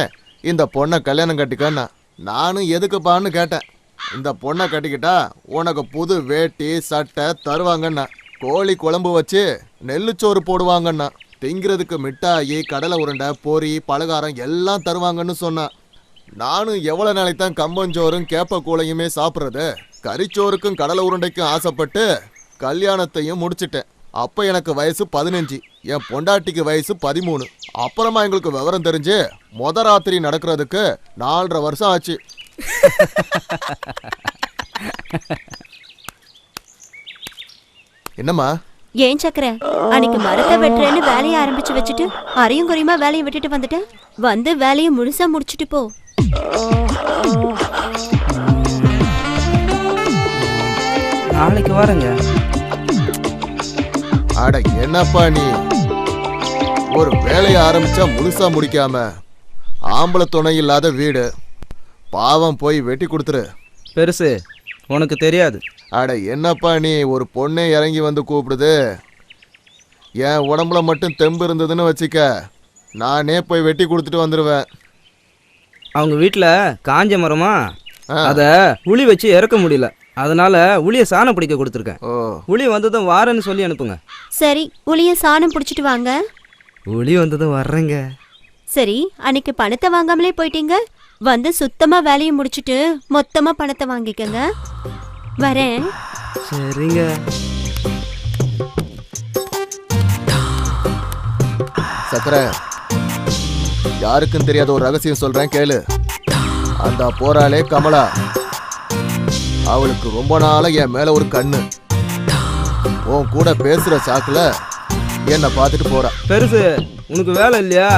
இந்த பொண்ணை கல்யாணம் கட்டிக்கன்னா. நானும் எதுக்குப்பான்னு கேட்டேன். இந்த பொண்ணை கட்டிக்கிட்டா உனக்கு புது வேட்டி சட்டை தருவாங்கண்ணா, கோழி குழம்பு வச்சு நெல்லுச்சோறு போடுவாங்கண்ணா, திங்கிறதுக்கு மிட்டாயி கடலை உருண்டை பொரி பலகாரம் எல்லாம் தருவாங்கன்னு சொன்னான். நானும் எவ்வளோ நாளைக்கு தான் கம்பஞ்சோறும் கேப்ப கூளையுமே சாப்பிட்றது? கறிச்சோறுக்கும் கடலை உருண்டைக்கும் ஆசைப்பட்டு கல்யாணத்தையும் முடிச்சிட்டேன். அப்போ எனக்கு வயசு 15, என் பொண்டாட்டிக்கு வயசு 13. அப்புறமா எங்களுக்கு விவரம் தெரிஞ்சு ராத்திரி நடக்கிறதுக்கு 4.5 வருஷம் ஆச்சு. என்னம்மா? ஏன் சக்கரை, அன்னைக்கு மரத்தை வெட்டுறேன்னு வேலையை ஆரம்பிச்சு வச்சுட்டு அரையும் குறையுமா வேலையை விட்டுட்டு வந்துட்டேன். வந்து வேலையை முழுசா முடிச்சுட்டு போ. நாளைக்கு வரேங்க. அட என்னப்பா நீ, ஒரு வேலையை ஆரம்பிச்சா முழுசா முடிக்காம, ஆம்பளை துணை இல்லாத வீடு, பாவம் போய் வெட்டி கொடுத்துரு. பெருசு உனக்கு தெரியாது. அட என்னப்பா நீ, ஒரு பொண்ணே இறங்கி வந்து கூப்பிடுது. என் உடம்புல மட்டும் தெம்பு இருந்ததுன்னு வச்சுக்க, நானே போய் வெட்டி கொடுத்துட்டு வந்துடுவேன். அவங்க வீட்டில் காஞ்ச மரமா, அதை உளி வச்சு இறக்க முடியல, அதனால உளியை சாணம் பிடிக்க கொடுத்துருக்கேன். உளி வந்ததும் வாரேன்னு சொல்லி அனுப்புங்க. சரி, உளியை சாணம் பிடிச்சிட்டு வாங்க. உளி வந்ததும் வர்றேங்க. சரி, அன்னைக்கு பணத்தை வாங்காமலே போயிட்டீங்க. வந்து சுத்தமா வேலையை முடிச்சிட்டு மொத்தமா பணத்தை வாங்கிக்கங்க. வரேன். சரிங்க. சக்கரை, யாருக்கும் தெரியாத ஒரு ரகசியம் சொல்றேன் கேளு. அந்த போறாளே கமலா, அவளுக்கு ரொம்ப நாளா என் மேல ஒரு கண்ணு. உன் கூட பேசுற சாக்குல என்ன பார்த்துட்டு போறா. பெருசு உனக்கு வேலை இல்லையா?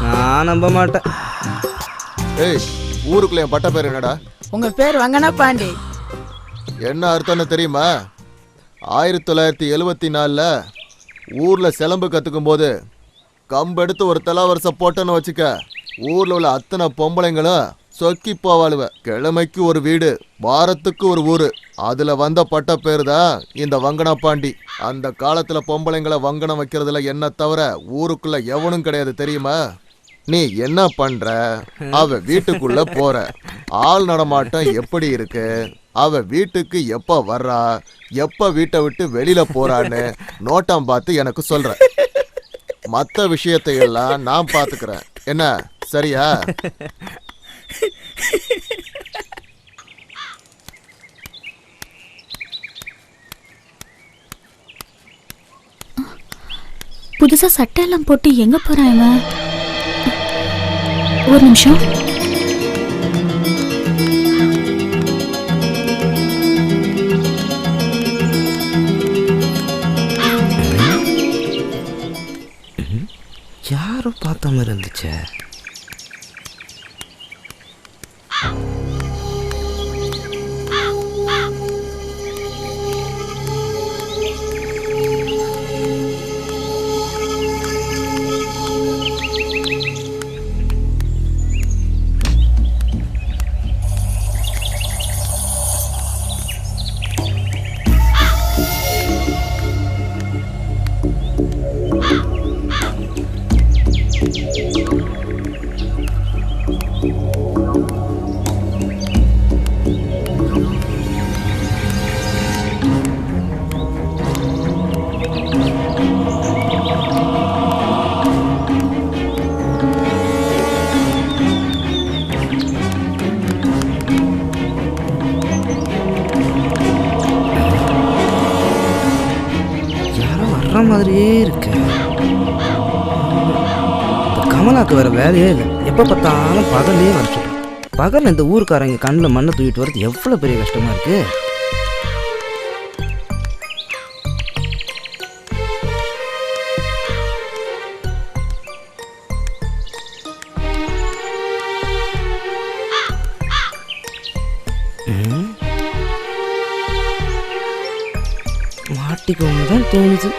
நான் நம்ப மாட்டேன். ஏய், ஊருக்குள்ள என் பட்ட பேர் என்னடா? உங்க பேர் வங்கனா பாண்டி. என்ன அர்த்தம்னு தெரியுமா? 1974 ஊர்ல சிலம்பு கத்துக்கும் போது கம்பெடுத்து ஒரு தலாவரிசை போட்டோன்னு வச்சுக்க, ஊர்ல உள்ள அத்தனை பொம்பளைங்களும் சொக்கி போவாளுவ. கிழமைக்கு ஒரு வீடு, வாரத்துக்கு ஒரு ஊரு. அதுல வந்த பட்ட பேரு தான் இந்த வங்கனா பாண்டி. அந்த காலத்துல பொம்பளைங்களை வங்கனம் வைக்கிறதுல என்ன தவிர ஊருக்குள்ள எவனும் கிடையாது தெரியுமா? நீ என்ன பண்ற? அவ வீட்டுக்குள்ள போற, ஆள் நடமாட்டம் எப்படி இருக்கு, அவ வீட்டுக்கு எப்ப வர்றா, எப்ப வீட்டை விட்டு வெளியில போறான்னு நோட்டம் பார்த்து எனக்கு சொல்ற. மற்ற விஷயத்தை எல்லாம் நான் பாத்துக்கிறேன். என்ன சரியா? புதுசா சட்டை எல்லாம் போட்டு எங்க போறான் இவன்? ஒரு நிமிஷம். யாரோ பார்த்த மாதிரி இருந்துச்சு. மாதிரியே இருக்கு. கமலாக்கு வேற வேலையே இல்லை. எப்போ பார்த்தாலும் பகல்லே வர பகல் இந்த ஊருக்காரங்க கண்ணில் மண்ணை தூக்கிட்டு வர்றது எவ்வளோ பெரிய கஷ்டமா இருக்கு. மாட்டிக்கோங்க தான் தோணுது.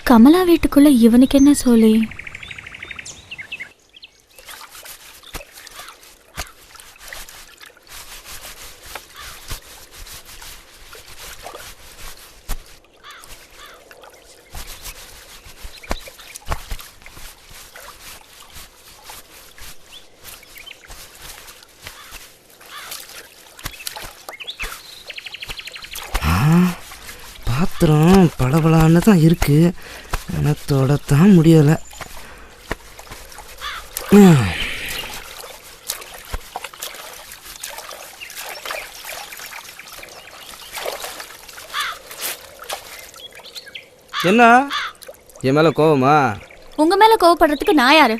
கமலா வீட்டுக்குள்ள இவனுக்கு என்ன சொல்லி? பாத்திரம் பளபளான்னு தான் இருக்கு, எனத்தோட தான் முடியலை. என்ன என் மேல கோவமா? உங்க மேல கோவப்படுறதுக்கு நான் யாரு?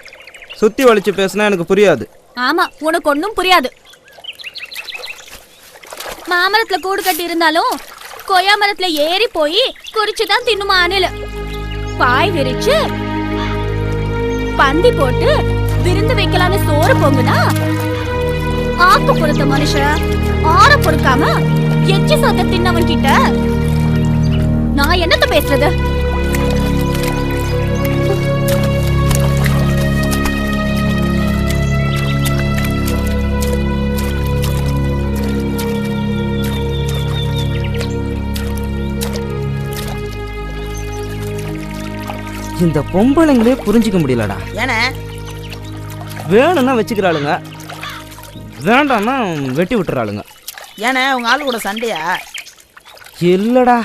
சுத்தி வலிச்சு பேசினா எனக்கு புரியாது. ஆமா, உனக்கு ஒன்றும் புரியாது. மாமரத்துல கூடு கட்டி இருந்தாலும் கொய்யா மரத்துல ஏறி போய் குறிச்சுதான் தின்னுமா அணில. பாய் விரிச்சு பந்தி போட்டு விருந்து வைக்கலான்னு சோறு பொங்குனா ஆக்கு பொறுத்த மனுஷன் ஆற பொறுக்காம எச்சி சொத்த தின்னவன் கிட்ட நான் என்னத்த பேசுறது? இந்த பொம்பளைங்களே புரிஞ்சிக்க முடியலடா. ஏன்னா வேணும்னா வச்சுக்கிறாளுங்க, வேண்டாம்னா வெட்டி விட்டுறாளுங்க. ஏன்னா உங்க ஆளு கூட சண்டையா? இல்லடா.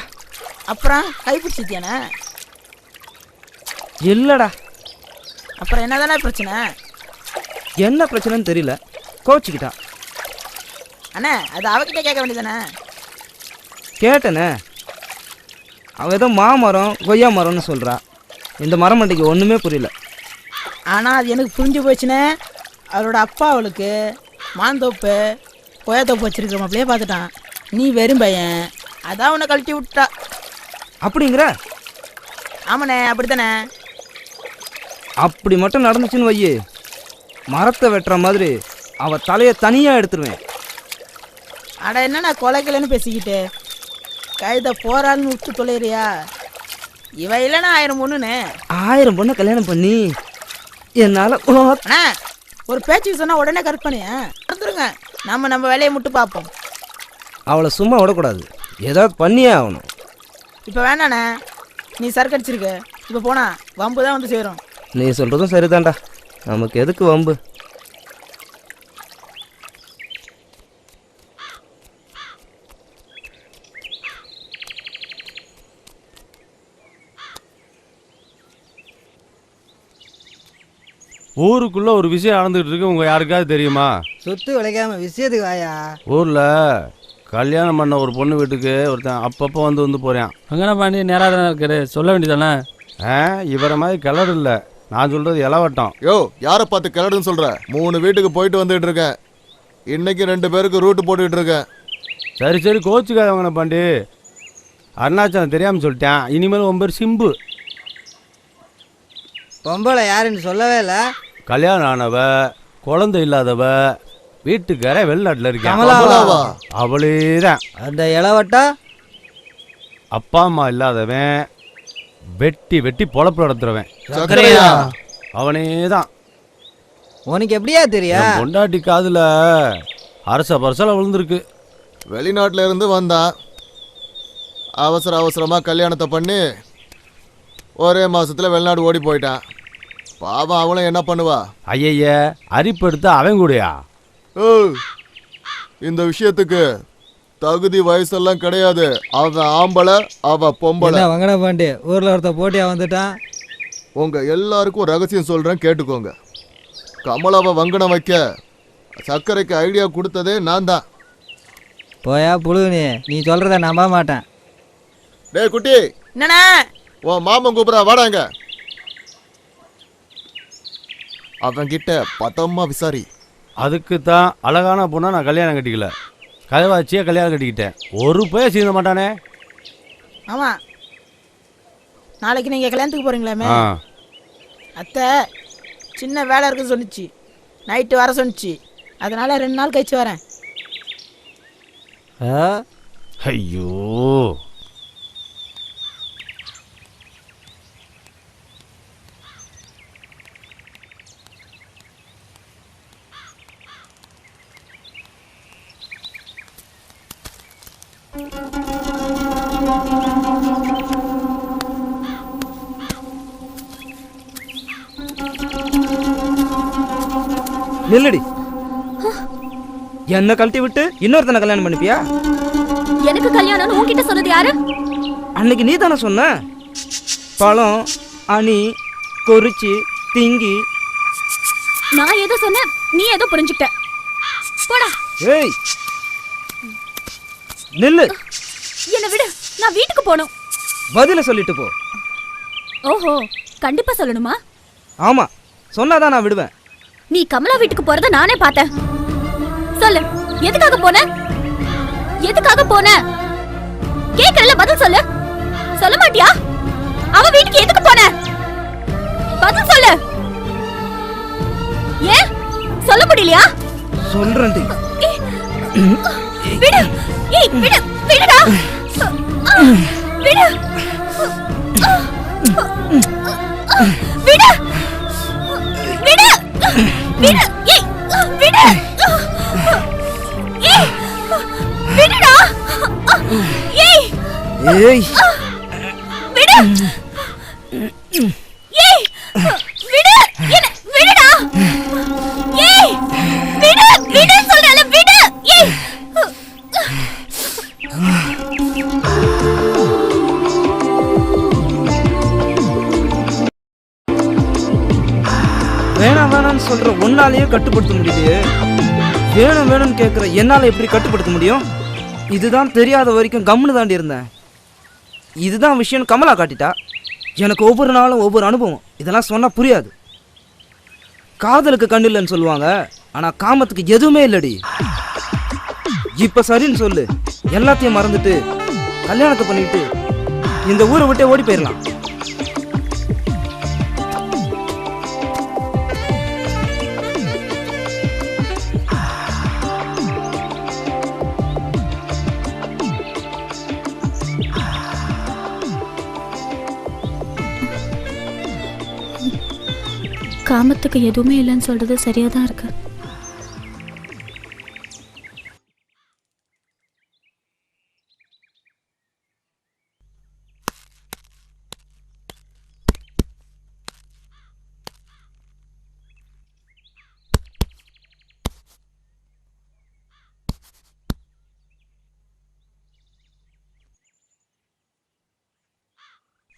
அப்புறம் கைப்பிடிச்சிட்டியானே? இல்லடா. அப்புறம் என்னதானே பிரச்சனை? என்ன பிரச்சனைன்னு தெரியல, கோச்சிக்கிட்டா. அண்ணா அது அவகிட்ட கேட்க வேண்டியதானே? கேட்டனே, அவ ஏதோ மாமரம் கொய்யா மரம்னு சொல்றா. இந்த மரம் மண்டைக்கு ஒண்ணுமே புரியல. ஆனால் அது எனக்கு புரிஞ்சு போச்சுனே. அவளோட அப்பா அவளுக்கு மாந்தோப்பு கொய்யாத்தோப்பு வச்சிருக்கிற மாப்பிளையே பார்த்துட்டான். நீ வெறும் பையன், அதான் உன்னை கழட்டி விட்டா. அப்படிங்கிற? ஆமாண்ணே, அப்படித்தானே. அப்படி மட்டும் நடந்துச்சுன்னு வையே, மரத்தை வெட்டுற மாதிரி அவ தலையை தனியா எடுத்துருவேன். அட என்னண்ணா கொலைக்கலன்னு பேசிக்கிட்டு கைதை போறாள்னு விட்டு தொலைறியா? இவ இல்லைன்னா 1000 பொண்ணுன்னு. 1000 பொண்ணை கல்யாணம் பண்ணி என்னால அண்ணா ஒரு பேச்சு சொன்னா உடனே கற்பனையா நடந்துருங்க. நம்ம வேலையை மட்டும் பார்ப்போம். அவளை சும்மா விடக்கூடாது, ஏதாவது பண்ணியே ஆகணும். இப்போ வேணாண்ணே, நீ சரக்கு அடிச்சிருக்க. இப்போ போனா வம்பு தான் வந்து சேரும். நீ சொல்றதும் சரிதான்டா, நமக்கு எதுக்கு வம்பு? ஊருக்குள்ள ஒரு விஷயம் நடந்துகிட்டு இருக்கு, உங்க யாருக்காவது தெரியுமா? சொத்து விளைக்காம விஷயத்துக்கு வாயா. ஊர்ல கல்யாணம் பண்ண ஒரு பொண்ணு வீட்டுக்கு ஒருத்தன் அப்பப்போ வந்து போறேன். அங்கே பண்ணி நேராக தானே இருக்காரு, சொல்ல வேண்டியதானே? இவரை மாதிரி கிளறு இல்லை, நான் சொல்றது இளவட்டம். யோ, யாரை பார்த்து கிளடுன்னு சொல்ற? 3 வீட்டுக்கு போயிட்டு வந்துட்டு இருக்கேன். இன்னைக்கு 2 பேருக்கு ரூட்டு போட்டுக்கிட்டு இருக்கேன். சரி கோச்சுக்காதவங்கண்ணே பாண்டி, அருணாச்சலம் தெரியாமல் சொல்லிட்டேன். இனிமேல் உன் பேர் சிம்பு. பொம்பளை யாருன்னு சொல்லவே இல்லை. கல்யாணம் ஆனவ, குழந்தை இல்லாதவ, வீட்டுக்கார வெளிநாட்டில் இருக்கேன். அவளே தான். அந்த இளவட்டா அப்பா அம்மா இல்லாதவன், வெட்டி பொழப்பு நடத்துறவன் அவனே தான். உனக்கு எப்படியா தெரியா? பொண்டாட்டி காதுல அரசல விழுந்திருக்கு. வெளிநாட்டில இருந்து வந்தான், அவசரமாக கல்யாணத்தை பண்ணி ஒரே மாசத்துல வெளிநாடு ஓடி போயிட்டான். பாவம், அவளும் என்ன பண்ணுவா? ஐய அரிப்பு எடுத்து அவன் கூடயா? இந்த விஷயத்துக்கு தகுதி வயசெல்லாம் கிடையாது. அவன் ஆம்பளை, அவ பொம்பளை. வங்கட பாண்டி ஊர்ல ஒருத்த போட்டியா வந்துட்டான். உங்க எல்லாருக்கும் ரகசியம் சொல்றேன், கேட்டுக்கோங்க. கமலாவை வங்கனம் வைக்க சர்க்கரைக்கு ஐடியா கொடுத்ததே நான் தான். போயா புழுகுனி, நீ சொல்றத நம்ப மாட்டேன். டேய் குட்டி, என்னண்ணா? உன் மாமன் கூப்பிடா, வாடாங்க. அவன்கிட்ட பத்தம்மா விசாரி. அதுக்கு தான் அழகான பொண்ணா நான் கல்யாணம் கட்டிக்கல, கதவாச்சியா கல்யாணம் கட்டிக்கிட்டேன். ஒரு பேர் சீந்த மாட்டானே. ஆமா, நாளைக்கு நீங்க கல்யாணத்துக்கு போறீங்களாமே? அத்தை சின்ன வேலை இருக்குன்னு சொன்னிச்சு, நைட்டு வர சொன்னிச்சு. அதனால 2 நாள் கழிச்சு வரேன். ஐயோ, நில்லடி. என்ன கழட்டி விட்டு இன்னொருத்தனை கல்யாணம் பண்ணிப்பியா? எனக்கு கல்யாணம் உன்கிட்ட சொன்னது யாரு? அன்னைக்கு நீ தானே சொன்ன. பழம் அணி கொறிச்சி திங்கி. நான் ஏதோ சொன்ன, நீ ஏதோ புரிஞ்சுக்கிட்ட. போடா. ஏய் நில்லு. என்ன விடு, நான் வீட்டுக்கு போகணும். பதில சொல்லிட்டு போ. ஓஹோ, கண்டிப்பா சொல்லணுமா? ஆமா, சொன்னாதான் நான் விடுவேன். நீ கமலா வீட்டுக்கு போறத நானே பார்த்தேன். சொல்லு, எதுக்காக போன? எதுக்காக போன? கேக்குறல, பதில் சொல்லு. சொல்ல மாட்டியா? அவ வீட்டுக்கு எதுக்கு போன? பதில் சொல்லு. ஏன் சொல்ல முடியலையா? சொல்றேன். விடு. ஏய் விடு, விடுடா. விடு. விடு. விடு. விடு. ஏய் விடு. ஏய் விடுடா. ஏய் ஏய் விடு. ஒன்னாலேயே கட்டுப்படுத்த முடியலையே. வேணும் வேணும்னு கேட்குற என்னால் எப்படி கட்டுப்படுத்த முடியும்? இதுதான் தெரியாத வரைக்கும் கம்முன்னு தாண்டி இருந்தேன். இதுதான் விஷயம் கமலா காட்டிட்டா. எனக்கு ஒவ்வொரு நாளும் ஒவ்வொரு அனுபவம். இதெல்லாம் சொன்னால் புரியாது. காதலுக்கு கண்ணு இல்லைன்னு சொல்லுவாங்க, ஆனால் காமத்துக்கு எதுவுமே இல்லடி. இப்போ சரின்னு சொல்லு, எல்லாத்தையும் மறந்துட்டு கல்யாணத்தை பண்ணிட்டு இந்த ஊரை விட்டே ஓடி போயிடலாம். காமத்துக்கு எதுவுமே இல்லைன்னு சொல்றது சரியா தான் இருக்கு.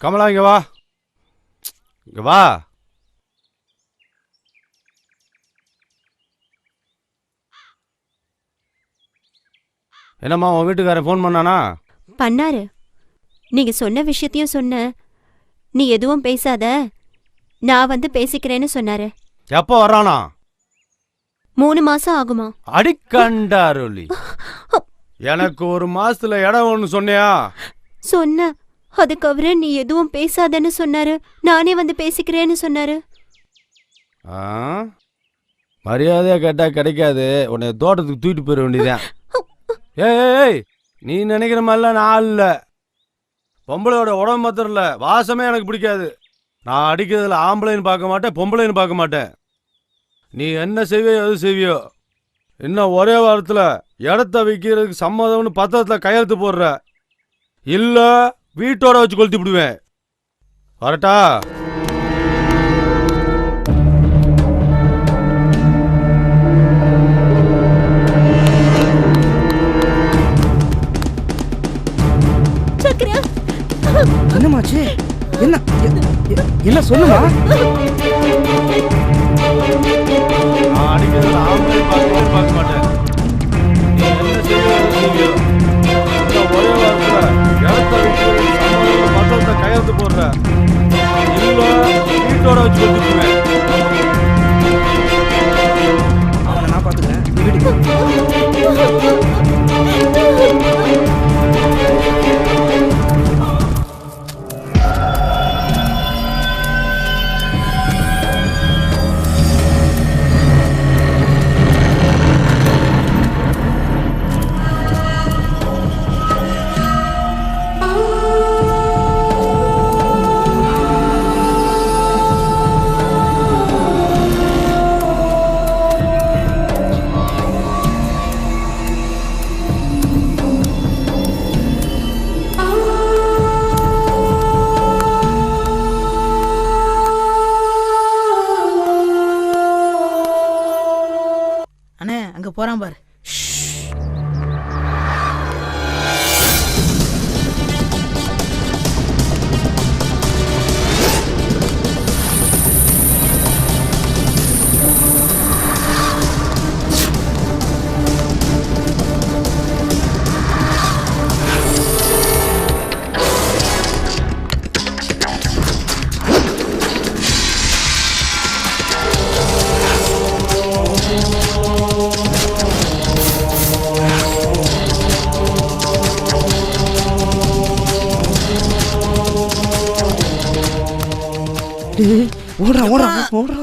கமலா இங்க வா, இங்க வா. என்னம்மா உன் வீட்டுக்காரன் ஃபோன் பண்ணானா? பண்ணாரு. நீங்க சொன்ன விஷயத்தையும் சொன்ன. நீ எதுவும் பேசாத, நான் வந்து பேசிக்கிறேன்னு சொன்னாரு. எப்போ வர்றானா? 3 மாசம் ஆகுமா? அடிக்கண்டாருளி. எனக்கு 1 மாசத்துல இடம் ஒன்று சொன்னியா? சொன்ன. அதுக்கு அவரு நீ எதுவும் பேசாதன்னு சொன்னாரு. நானே வந்து பேசிக்கிறேன்னு சொன்னாரு. மரியாதையா கேட்டா கிடைக்காது. உன்னை தோட்டத்துக்கு தூக்கிட்டு போயிட வேண்டியதான். ஏய், நீ நினைக்கிற மாதிரிலாம் நான் இல்லை. பொம்பளையோட உடம்பு மாத்திரம் இல்லை, வாசமே எனக்கு பிடிக்காது. நான் அடிக்கிறதுல ஆம்பளைன்னு பார்க்க மாட்டேன், பொம்பளைன்னு பார்க்க மாட்டேன். நீ என்ன செய்வியோ எது செய்வியோ. இன்னும் ஒரே வாரத்தில் இடத்த விற்கிறதுக்கு சம்மதம்னு பத்திரத்தில் கையெழுத்து போடுற, இல்லை வீட்டோட வச்சு கொளுத்தி விடுவேன். வரட்டா? என்னமாச்சு? என்ன என்ன சொல்லுமா? நான் அடிக்கிறதுல ஆம்பளைன்னு பார்க்க மாட்டேன். நீ என்ன செய்வியோ ஒரே வாரத்தில் இடத்த விற்கிறதுக்கு சம்மதம்னு பத்திரத்தை கையெழுத்து போடுற, இல்லை வீட்டோட வச்சு கொளுத்திடுவேன். அவனை நான் பார்த்துக்கிறேன். நீ வீட்டுக்கு போறான் பாரு. ஓடுறா ஓடுறா ஓடுறா.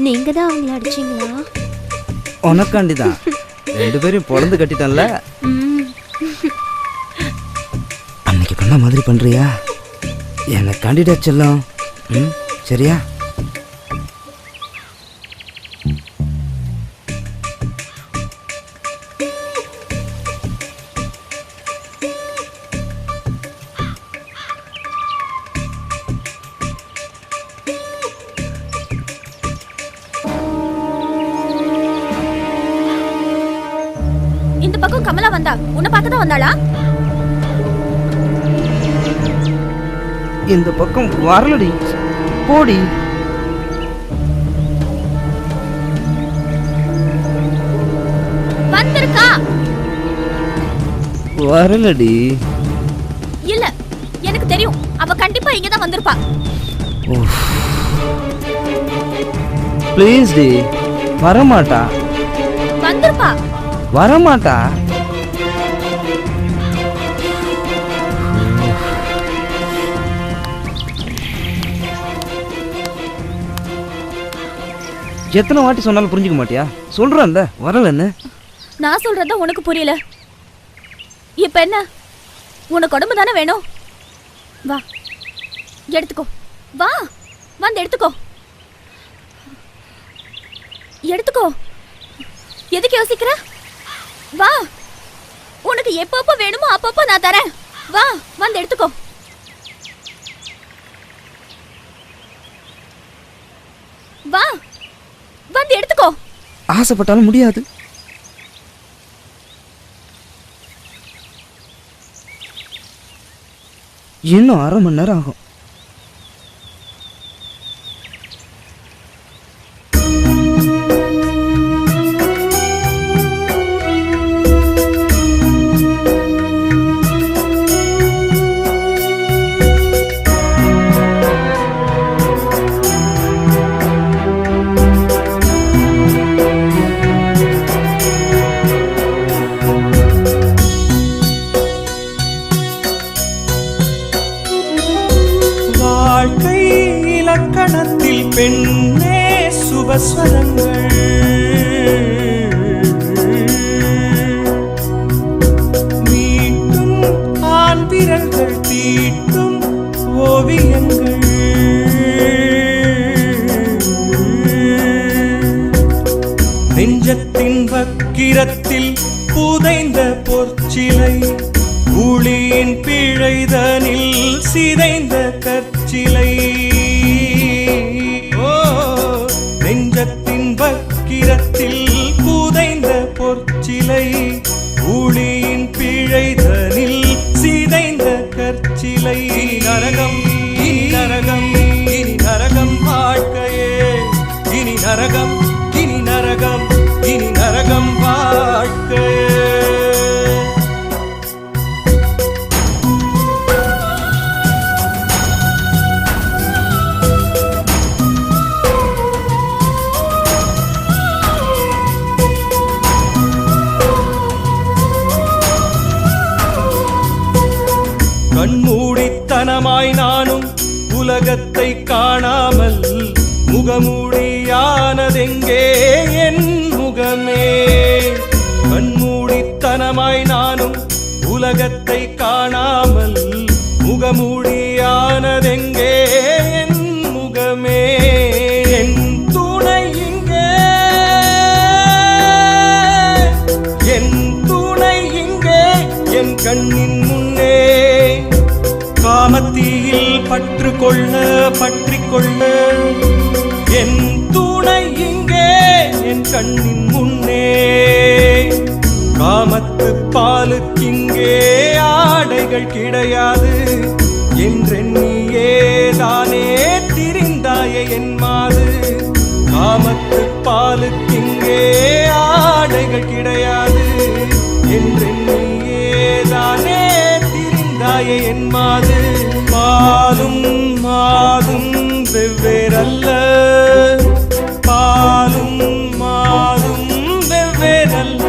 நீங்க தான் அவங்கள அடிச்சீங்களா? உனக்காண்டி தான் 2 பேரும் பொழந்து கட்டிட்டேன்ல. அன்னைக்கு பண்ண மாதிரி பண்றியா? எனக்காண்டிடா செல்லம். சரியா? இந்த பக்கம் கமலா வந்தா உன்னை பார்க்க தான் வந்தாளா? இந்த பக்கம் வரலடி, போடி. வந்திருக்கா? வரலடி. இல்ல, எனக்கு தெரியும். அவ கண்டிப்பா இங்க தான் வந்திருப்பா. ப்ளீஸ் டி, வரமாட்டா. வந்திருப்பா. வரமாட்டா. எத்தனை வாட்டி சொன்னாலும் புரிஞ்சுக்க மாட்டியா? சொல்றேன்ல வரலன்னு. நான் சொல்றத உனக்கு புரியல. இப்ப என்ன? உனக்கு உடம்பு தானே வேணும். வா, எடுத்துக்கோ. வா, வந்து எடுத்துக்கோ. எடுத்துக்கோ. எதுக்கு யோசிக்கிற? வா, உனக்கு எப்பப்போ வேணுமோ அப்பப்போ நான் தரேன். வா, வந்து எடுத்துக்கோ. வா, வந்து எடுத்துக்கோ. ஆசைப்பட்டாலும் முடியாது. இன்னும் 1/2 மணி நேரம் ஆகும். பெண்ணே சுபஸ்வரங்கள் மீட்டும் ஆண் விரல்கள் தீட்டும் ஓவியங்கள் நெஞ்சத்தின் வக்கிரத்தில் புதைந்த பொற்சிலை ஊழியின் பிழைதனில் சிதைந்த கற்சிலை நெஞ்சத்தின் வக்கிரத்தில் புதைந்த பொற்சிலை ஊழியின் பிழைதனில் சிதைந்த கற்சிலை நரகம் இனி நரகம் இனி நரகம் வாழ்க்கையே இனி நரகம் இனி நரகம் இனி நரகம் வாழ்க்கையே கண்மூடித்தனமாய் நானும் உலகத்தை காணாமல் முகமூடியானதெங்கே என் முகமே கண்மூடித்தனமாய் நானும் உலகத்தை காணாமல் முகமூடியானதெங்கே என் முகமே என் துணை இங்கே என் துணை இங்கே என் கண்ணின் முன்னே காமத்தீயில் பற்றுக்கொள்ள பற்றிக்கொள்ள என் துணை இங்கே என் கண்ணின் முன்னே காமத்து பாலுக்கிங்கே ஆடைகள் கிடையாது என்றெண்ணியே தானே திரிந்தாயே என் மாது காமத்து பாலுக்கிங்கே ஆடைகள் கிடையாது என்றெண்ணியே தானே திரிந்தாயே என் மாது பாலும் மாதும் வெவ்வேறல்ல பாலும் மாதும் வெவ்வேறல்ல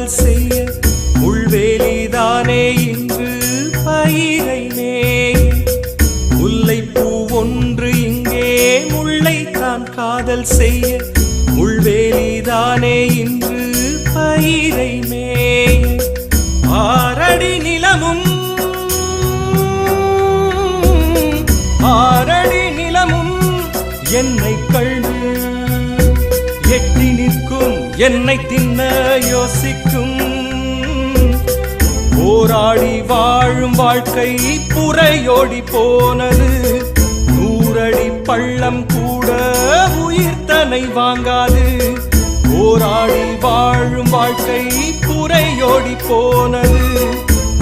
காதல் செய்ய முள்வேலிதானே இன்று பயிரை மேய முல்லைப்பூ ஒன்று இங்கே முல்லைத்தான் காதல் செய்ய முள்வேலிதானே இன்று பயிரை மேய ஆரடி நிலமும் என்னை கண்டு எட்டி நிற்கும் என்னை தின்ன யோசிக்கும் போராடி வாழும் வாழ்க்கை புறையோடி போனது 100 அடி பள்ளம் கூட உயிர் தன்னை வாங்காது போராடி வாழும் வாழ்க்கை புறையோடி போனது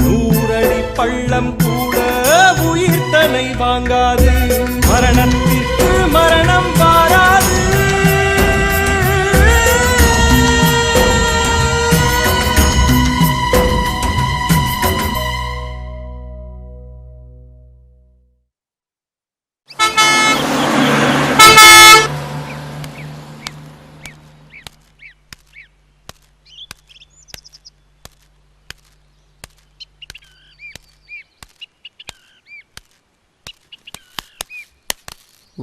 100 அடி பள்ளம் கூட உயிர் தன்னை வாங்காது மரணத்திற்கு மரணம் வாராது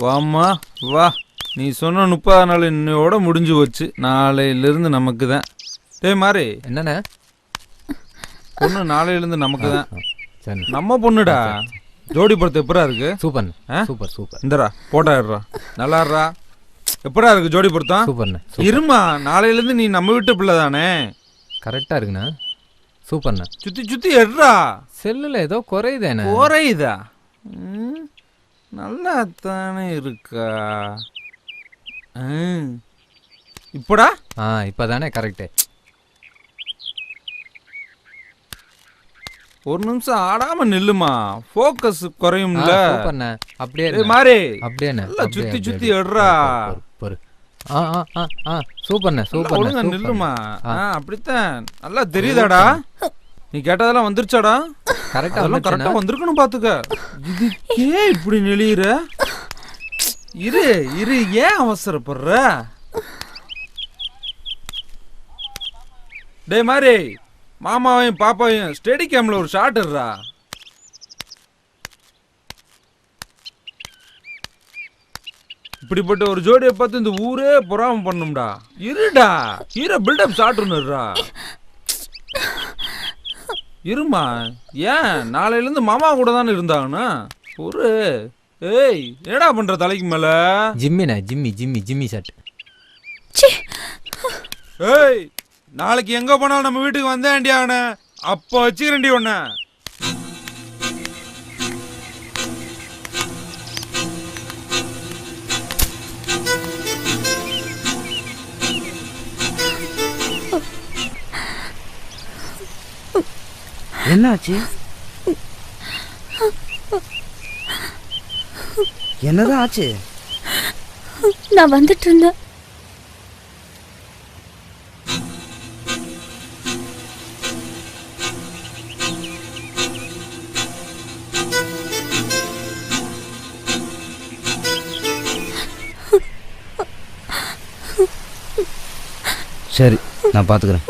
வாம்மா வா, நீ சொன்ன 30 நாள் இன்னையோட முடிஞ்சு போச்சு. நாளையிலிருந்து நமக்கு தான். டேய் மாறி, என்னண்ணே? பொண்ணு நாளையிலிருந்து நமக்கு தான். நம்ம பொண்ணுடா. ஜோடி படத்தை எப்படா இருக்கு? Super super super. இந்தரா போட்டா இருறா, நல்லா இருறா. எப்படா இருக்கு ஜோடி பொருத்தம்? சூப்பர்ண்ணே. இருமா, நாளையிலிருந்து நீ நம்ம வீட்டு பிள்ளை தானே? கரெக்டாக இருக்குண்ணா. சூப்பர்ண்ணா. சுற்றி சுற்றி எடுறா. செல்லில் ஏதோ குறையுதேண்ணே. குறையுதா? நல்லா தானே இருக்கா? இப்படா? இப்போதானே கரெக்டு. ஒரு நிமிஷம் ஆடாம நில்லுமா, ஃபோக்கஸ் குறையும்ல. சூப்பர்ண்ணே. அப்படியே மாறி, அப்படியே நல்லா சுத்தி சுத்தி எடுறா. சூப்பர்ண்ணே சூப்பர். ஒழுங்கா நில்லுமா. அப்படித்தான். நல்லா தெரியுதாடா? நீ கேட்டதெல்லாம் வந்துருச்சாடா? கரெக்டா கரெக்டா வந்திருக்கணும் பாத்துக்க. இதுக்கே இப்படி நெளியுற? இரு இரு, ஏன் அவசரப்படுற? டே மாதிரி மாமாவையும் பாப்பாவையும் ஸ்டெடி கேம்ல ஒரு ஷாட் இருறா. இப்படிப்பட்ட ஒரு ஜோடியை பார்த்து இந்த ஊரே பொறாம பண்ணும்டா. இருடா, ஹீரோ பில்டப் ஷாட் ஒன்னுடுறா. இருமா, ஏன் நாளையிலேருந்து மாமா கூட தானே இருந்தாங்கண்ணா ஒரு. ஏய், என்னடா பண்ற தலைக்கு மேல? ஜிம்மிண்ணே, ஜிம்மி ஜிம்மி ஜிம்மி ஷாட். ஏய், நாளைக்கு எங்க போனாலும் நம்ம வீட்டுக்கு வந்தேன்டி அவனை. அப்போ வச்சுக்கிறேன்டி ஒன்ன. என்னாச்சு? என்னதான் ஆச்சு? நான் வந்துட்டு இருந்தேன். சரி, நான் பார்த்துக்கிறேன்.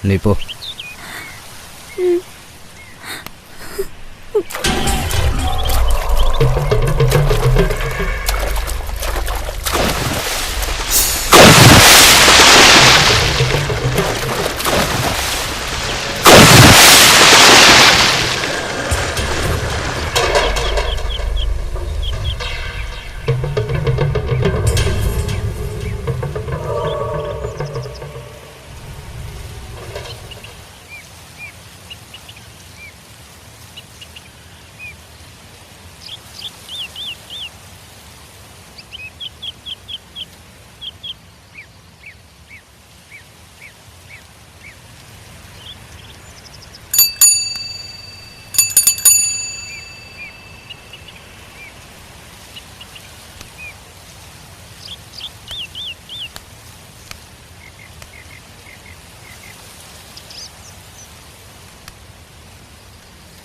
நீ போ.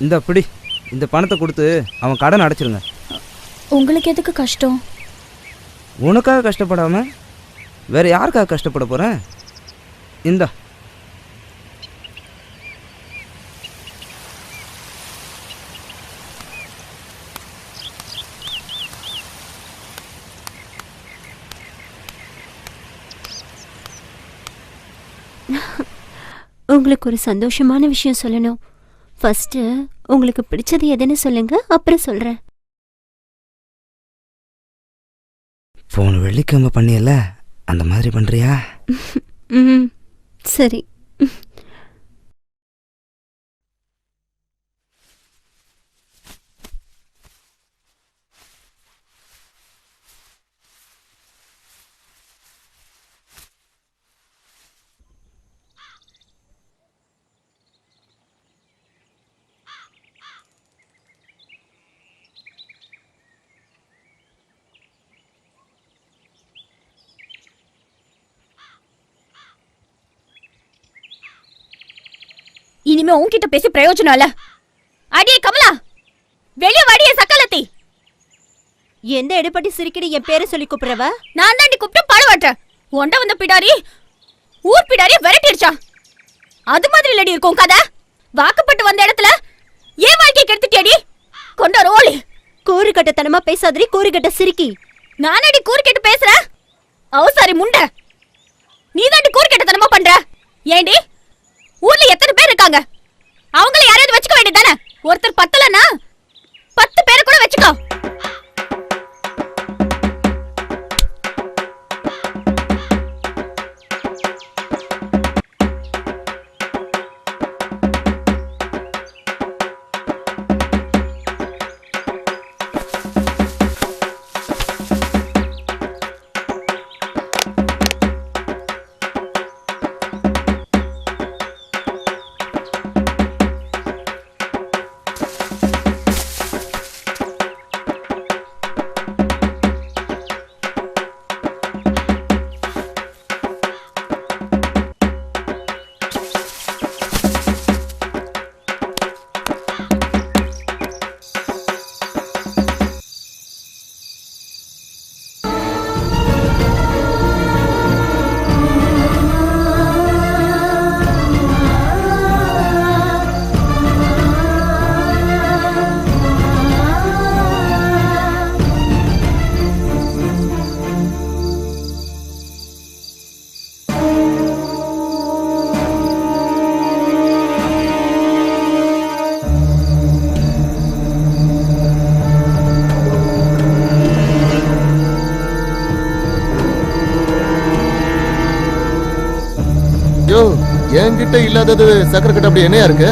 இந்த அப்படி இந்த பணத்தை கொடுத்து அவன் கடன் அடைச்சிருங்க. உங்களுக்கு எதுக்கு கஷ்டம்? உனக்காக கஷ்டப்படாம வேற யாருக்காக கஷ்டப்பட போறேன்? இந்தா. உங்களுக்கு ஒரு சந்தோஷமான விஷயம் சொல்லணும். ஃபர்ஸ்ட் உங்களுக்கு பிடிச்சது எதுன்னு சொல்லுங்க, அப்புறம் சொல்றேன். போன வெள்ளிக்கிழமை பண்ணியல அந்த மாதிரி பண்றியா? சரி. இனிமே உன்கிட்ட பேசி பிரயோஜனம் இல்ல. அடியே கமலா, வெளிய வாடியே சக்கலத்தி. எந்த எடுபட்டி சிரிக்கிற என் பேரை சொல்லி கூப்பிடுறவ? நான் தாண்டி கூப்பிட்டு பாடுவாட்ட. ஒண்ட வந்த பிடாரி ஊர் பிடாரிய விரட்டிடுச்சா? அது மாதிரி இல்லடி இருக்கும் கதை. வாக்குப்பட்டு வந்த இடத்துல ஏன் வாழ்க்கை கெடுத்துட்டியடி? கொண்ட ரோலி. கூறு கட்டத்தனமா பேசாதடி, கூறு கட்ட சிரிக்கி. நானடி கூறு கெட்டு பேசுறேன்? அவசாரி முண்டை, நீ தாண்டி கூறு கெட்டத்தனமா பண்ற. ஏண்டி ஊர்ல எத்தனை பேர் இருக்காங்க? அவங்கள யாரையாவது வச்சுக்க வேண்டியதானே? ஒருத்தர் பத்தலன்னா 10 பேரை கூட வச்சுக்கோ. என்கிட்ட இல்லாதது சக்கரை கட்ட அப்படி என்னையா இருக்கு?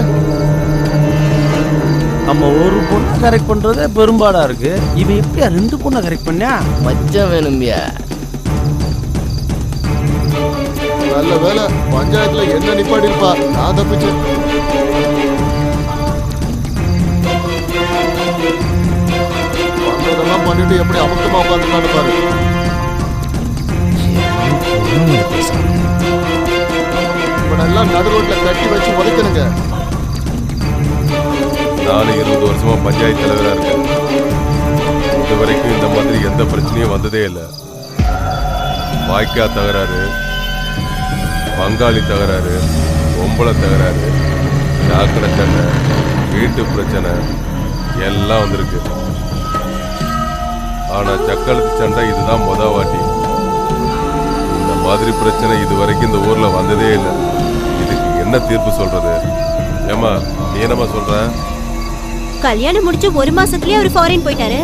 நம்ம ஒரு பொண்ணை கரெக்ட் பண்றதே பெரும்பாடா இருக்கு. இவன் எப்படியா 2 பொண்ணை கரெக்ட் பண்ணா? மச்சம் வேணும்பியா? நல்ல வேலை பஞ்சாயத்துல என்ன நிப்பாடி இருப்பா, நான் தப்பிச்சேன். பண்றதெல்லாம் பண்ணிட்டு எப்படி அமுக்கமா உட்காந்துக்கான்னு பாரு. இவனெல்லாம் நடு ரோட்ல கட்டி வச்சு உதைக்கணுங்க. நான் 20 வருஷமா பஞ்சாயத்து தலைவரா இருக்கேன். இது வரைக்கும் இந்த மாதிரி எந்த பிரச்சனையும் வந்ததே இல்லை. வாய்க்கா தகராறு, பங்காளி தகராறு, பொம்பளை தகராறு, சாக்கடை சண்டை, வீட்டு பிரச்சனை எல்லாம் வந்திருக்கு. ஆனா சக்களத்து சண்டை இதுதான் மொத வாட்டி. இந்த மாதிரி பிரச்சனை இது வரைக்கும் இந்த ஊர்ல வந்ததே இல்லை. இதுக்கு என்ன தீர்ப்பு சொல்றது? ஏமா நீ என்னமா சொல்ற? கல்யாணம் முடிச்சு 1 மாசத்துலயே அவர் ஃபாரின் போயிட்டாரு.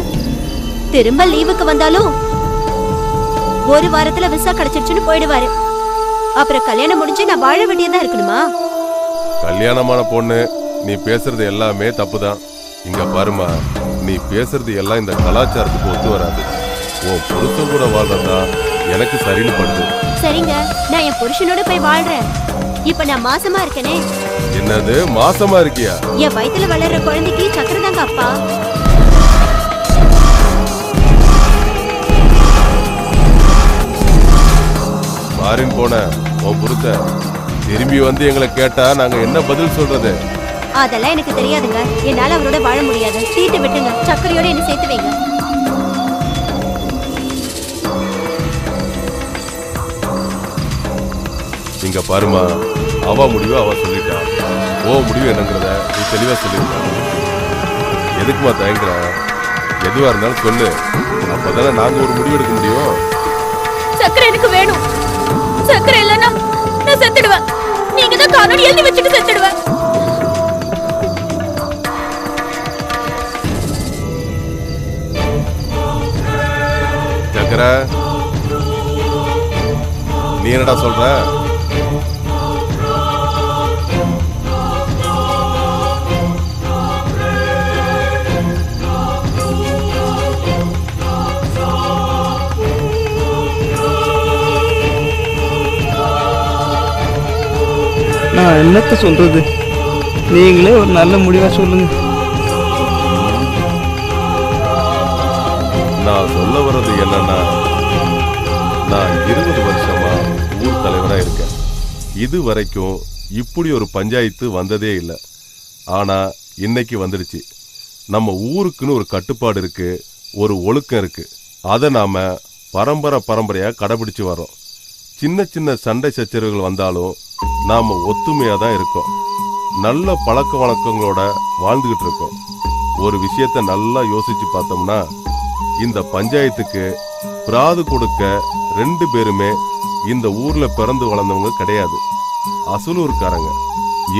திரும்ப லீவுக்கு வந்தாலும் 1 வாரத்துல விசா கிடைச்சிருச்சுன்னு போயிடுவாரு. அப்புறம் கல்யாணம் முடிஞ்சு நான் வாழ வேண்டியதா இருக்கணுமா? கல்யாணமான பொண்ணு, நீ பேசுறது எல்லாமே தப்புதான். இங்க பாருமா, நீ பேசுறது எல்லாம் இந்த கலாச்சாரத்துக்கு ஒத்து வராது. உன் புருஷன் கூட வாழ்றதா எனக்கு சரின்னு படுது. சரிங்க, நான் என் புருஷனோட போய் வாழ்றேன். இப்ப நான் மாசமா இருக்கனே. என்னது மாசமா இருக்கியா? என் வயித்துல வளர்ற குழந்தைக்கு சக்கரை தாங்க அப்பா. மாறின் போன உன் புருஷன் திரும்பி வந்து எங்களை கேட்டா நாங்க என்ன பதில் சொல்றது? அதெல்லாம் எனக்கு தெரியாதுங்க. என்னால அவரோட வாழ முடியாது. சீட்டு விட்டுங்க, சக்கரையோட என்ன சேர்த்து வைங்க. இங்க பாருமா, அவ முடிவு அவ சொல்லிட்டா. ஓ முடிவு என்னங்கிறத நீ தெளிவா சொல்லிருக்க. எதுக்குமா தயங்குற? எதுவா இருந்தாலும் சொல்லு, அப்பதானே நாங்க ஒரு முடிவு எடுக்க முடியும். சக்கரை எனக்கு வேணும். சக்கரை இல்லைன்னா நான் செத்துடுவேன். நீங்க தான் காரணம் எழுதி வச்சுட்டு செத்துடுவேன். சக்கர, நீ என்னடா சொல்ற? நான் என்னத்த சொல்றது, நீங்களே ஒரு நல்ல முடிவா சொல்லுங்க. நான் சொல்ல வர்றது என்னன்னா, நான் 20 வருஷமா ஊர் தலைவரா இருக்கேன். இது வரைக்கும் இப்படி ஒரு பஞ்சாயத்து வந்ததே இல்லை. ஆனா இன்னைக்கு வந்துடுச்சு. நம்ம ஊருக்குன்னு ஒரு கட்டுப்பாடு இருக்கு, ஒரு ஒழுக்கம் இருக்கு. அதை நாம பரம்பரையா கடைபிடிச்சு வரோம். சின்ன சின்ன சண்டை சச்சரவுகள் வந்தாலும் நாம ஒத்துமையா தான் இருக்கோம். நல்ல பழக்க வழக்கங்களோட வாழ்ந்துகிட்டு இருக்கோம். ஒரு விஷயத்த நல்லா யோசிச்சு பார்த்தோம்னா, இந்த பஞ்சாயத்துக்கு பிராது கொடுக்க 2 பேருமே இந்த ஊர்ல பிறந்து வளர்ந்தவங்க கிடையாது, அசலூர்காரங்க.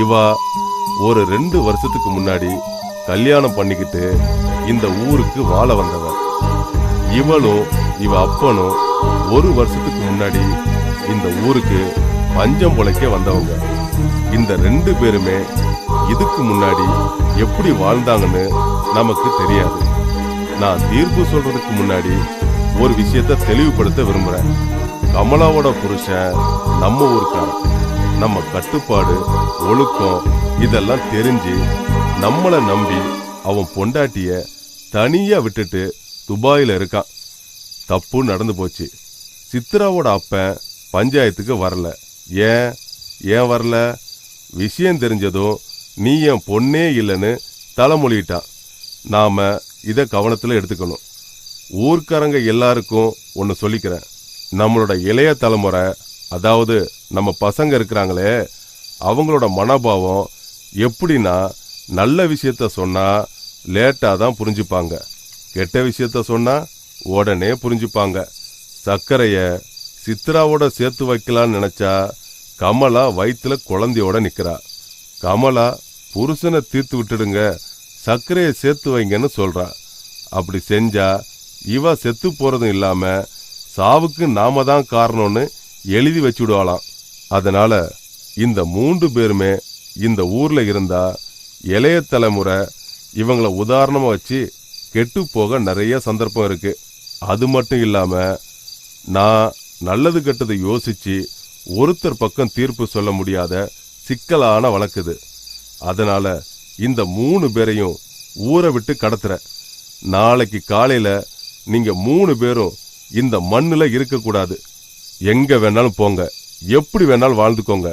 இவா ஒரு 2 வருஷத்துக்கு முன்னாடி கல்யாணம் பண்ணிக்கிட்டு இந்த ஊருக்கு வாழ வந்தவன். இவளும் இவ அப்பனும் 1 வருஷத்துக்கு முன்னாடி இந்த ஊருக்கு பஞ்சம் பொழைக்க வந்தவங்க. இந்த 2 பேருமே இதுக்கு முன்னாடி எப்படி வாழ்ந்தாங்கன்னு நமக்கு தெரியாது. நான் தீர்ப்பு சொல்றதுக்கு முன்னாடி ஒரு விஷயத்த தெளிவுபடுத்த விரும்புறேன். கமலாவோட புருஷன் நம்ம ஊருக்காரன். நம்ம கட்டுப்பாடு, ஒழுக்கம் இதெல்லாம் தெரிஞ்சு நம்மளை நம்பி அவன் பொண்டாட்டிய தனியா விட்டுட்டு துபாயில இருக்கான். தப்பு நடந்து போச்சு. சித்ராவோட அப்பன் பஞ்சாயத்துக்கு வரல. ஏன் வரல? விஷயம் தெரிஞ்சதும் நீ என் பொண்ணே இல்லைன்னு தலைமொழிட்டான். நாம இதை கவனத்தில் எடுத்துக்கணும். ஊர்க்காரங்க எல்லாருக்கும் ஒன்று சொல்லிக்கிறேன். நம்மளோட இளைய தலைமுறை, அதாவது நம்ம பசங்க இருக்கிறாங்களே, அவங்களோட மனோபாவம் எப்படின்னா, நல்ல விஷயத்த சொன்னா லேட்டாக தான் புரிஞ்சுப்பாங்க, கெட்ட விஷயத்த சொன்னா உடனே புரிஞ்சுப்பாங்க. சர்க்கரைய சித்ராவோட சேர்த்து வைக்கலான்னு நினைச்சா கமலா வயிற்றுல குழந்தையோட நிக்கிறா. கமலா புருஷனை தீர்த்து விட்டுடுங்க, சர்க்கரையை சேர்த்து வைங்கன்னு சொல்றா. அப்படி செஞ்சா இவ செத்து போறதும் இல்லாம சாவுக்கு நாம தான் காரணம்னு எழுதி வச்சுடுவாளாம். அதனால இந்த 3 பேருமே இந்த ஊர்ல இருந்தா இளைய தலைமுறை இவங்கள உதாரணமா வச்சு கெட்டு போக நிறைய சந்தர்ப்பம் இருக்கு. அது மட்டும் இல்லாம நான் நல்லது கெட்டதை யோசிச்சு ஒருத்தர் பக்கம் தீர்ப்பு சொல்ல முடியாத சிக்கலான வழக்குது. அதனால இந்த 3 பேரையும் ஊரை விட்டு கடத்துற. நாளைக்கு காலையில நீங்க 3 பேரும் இந்த மண்ணுல இருக்கக்கூடாது. எங்க வேணாலும் போங்க, எப்படி வேணாலும் வாழ்ந்துக்கோங்க.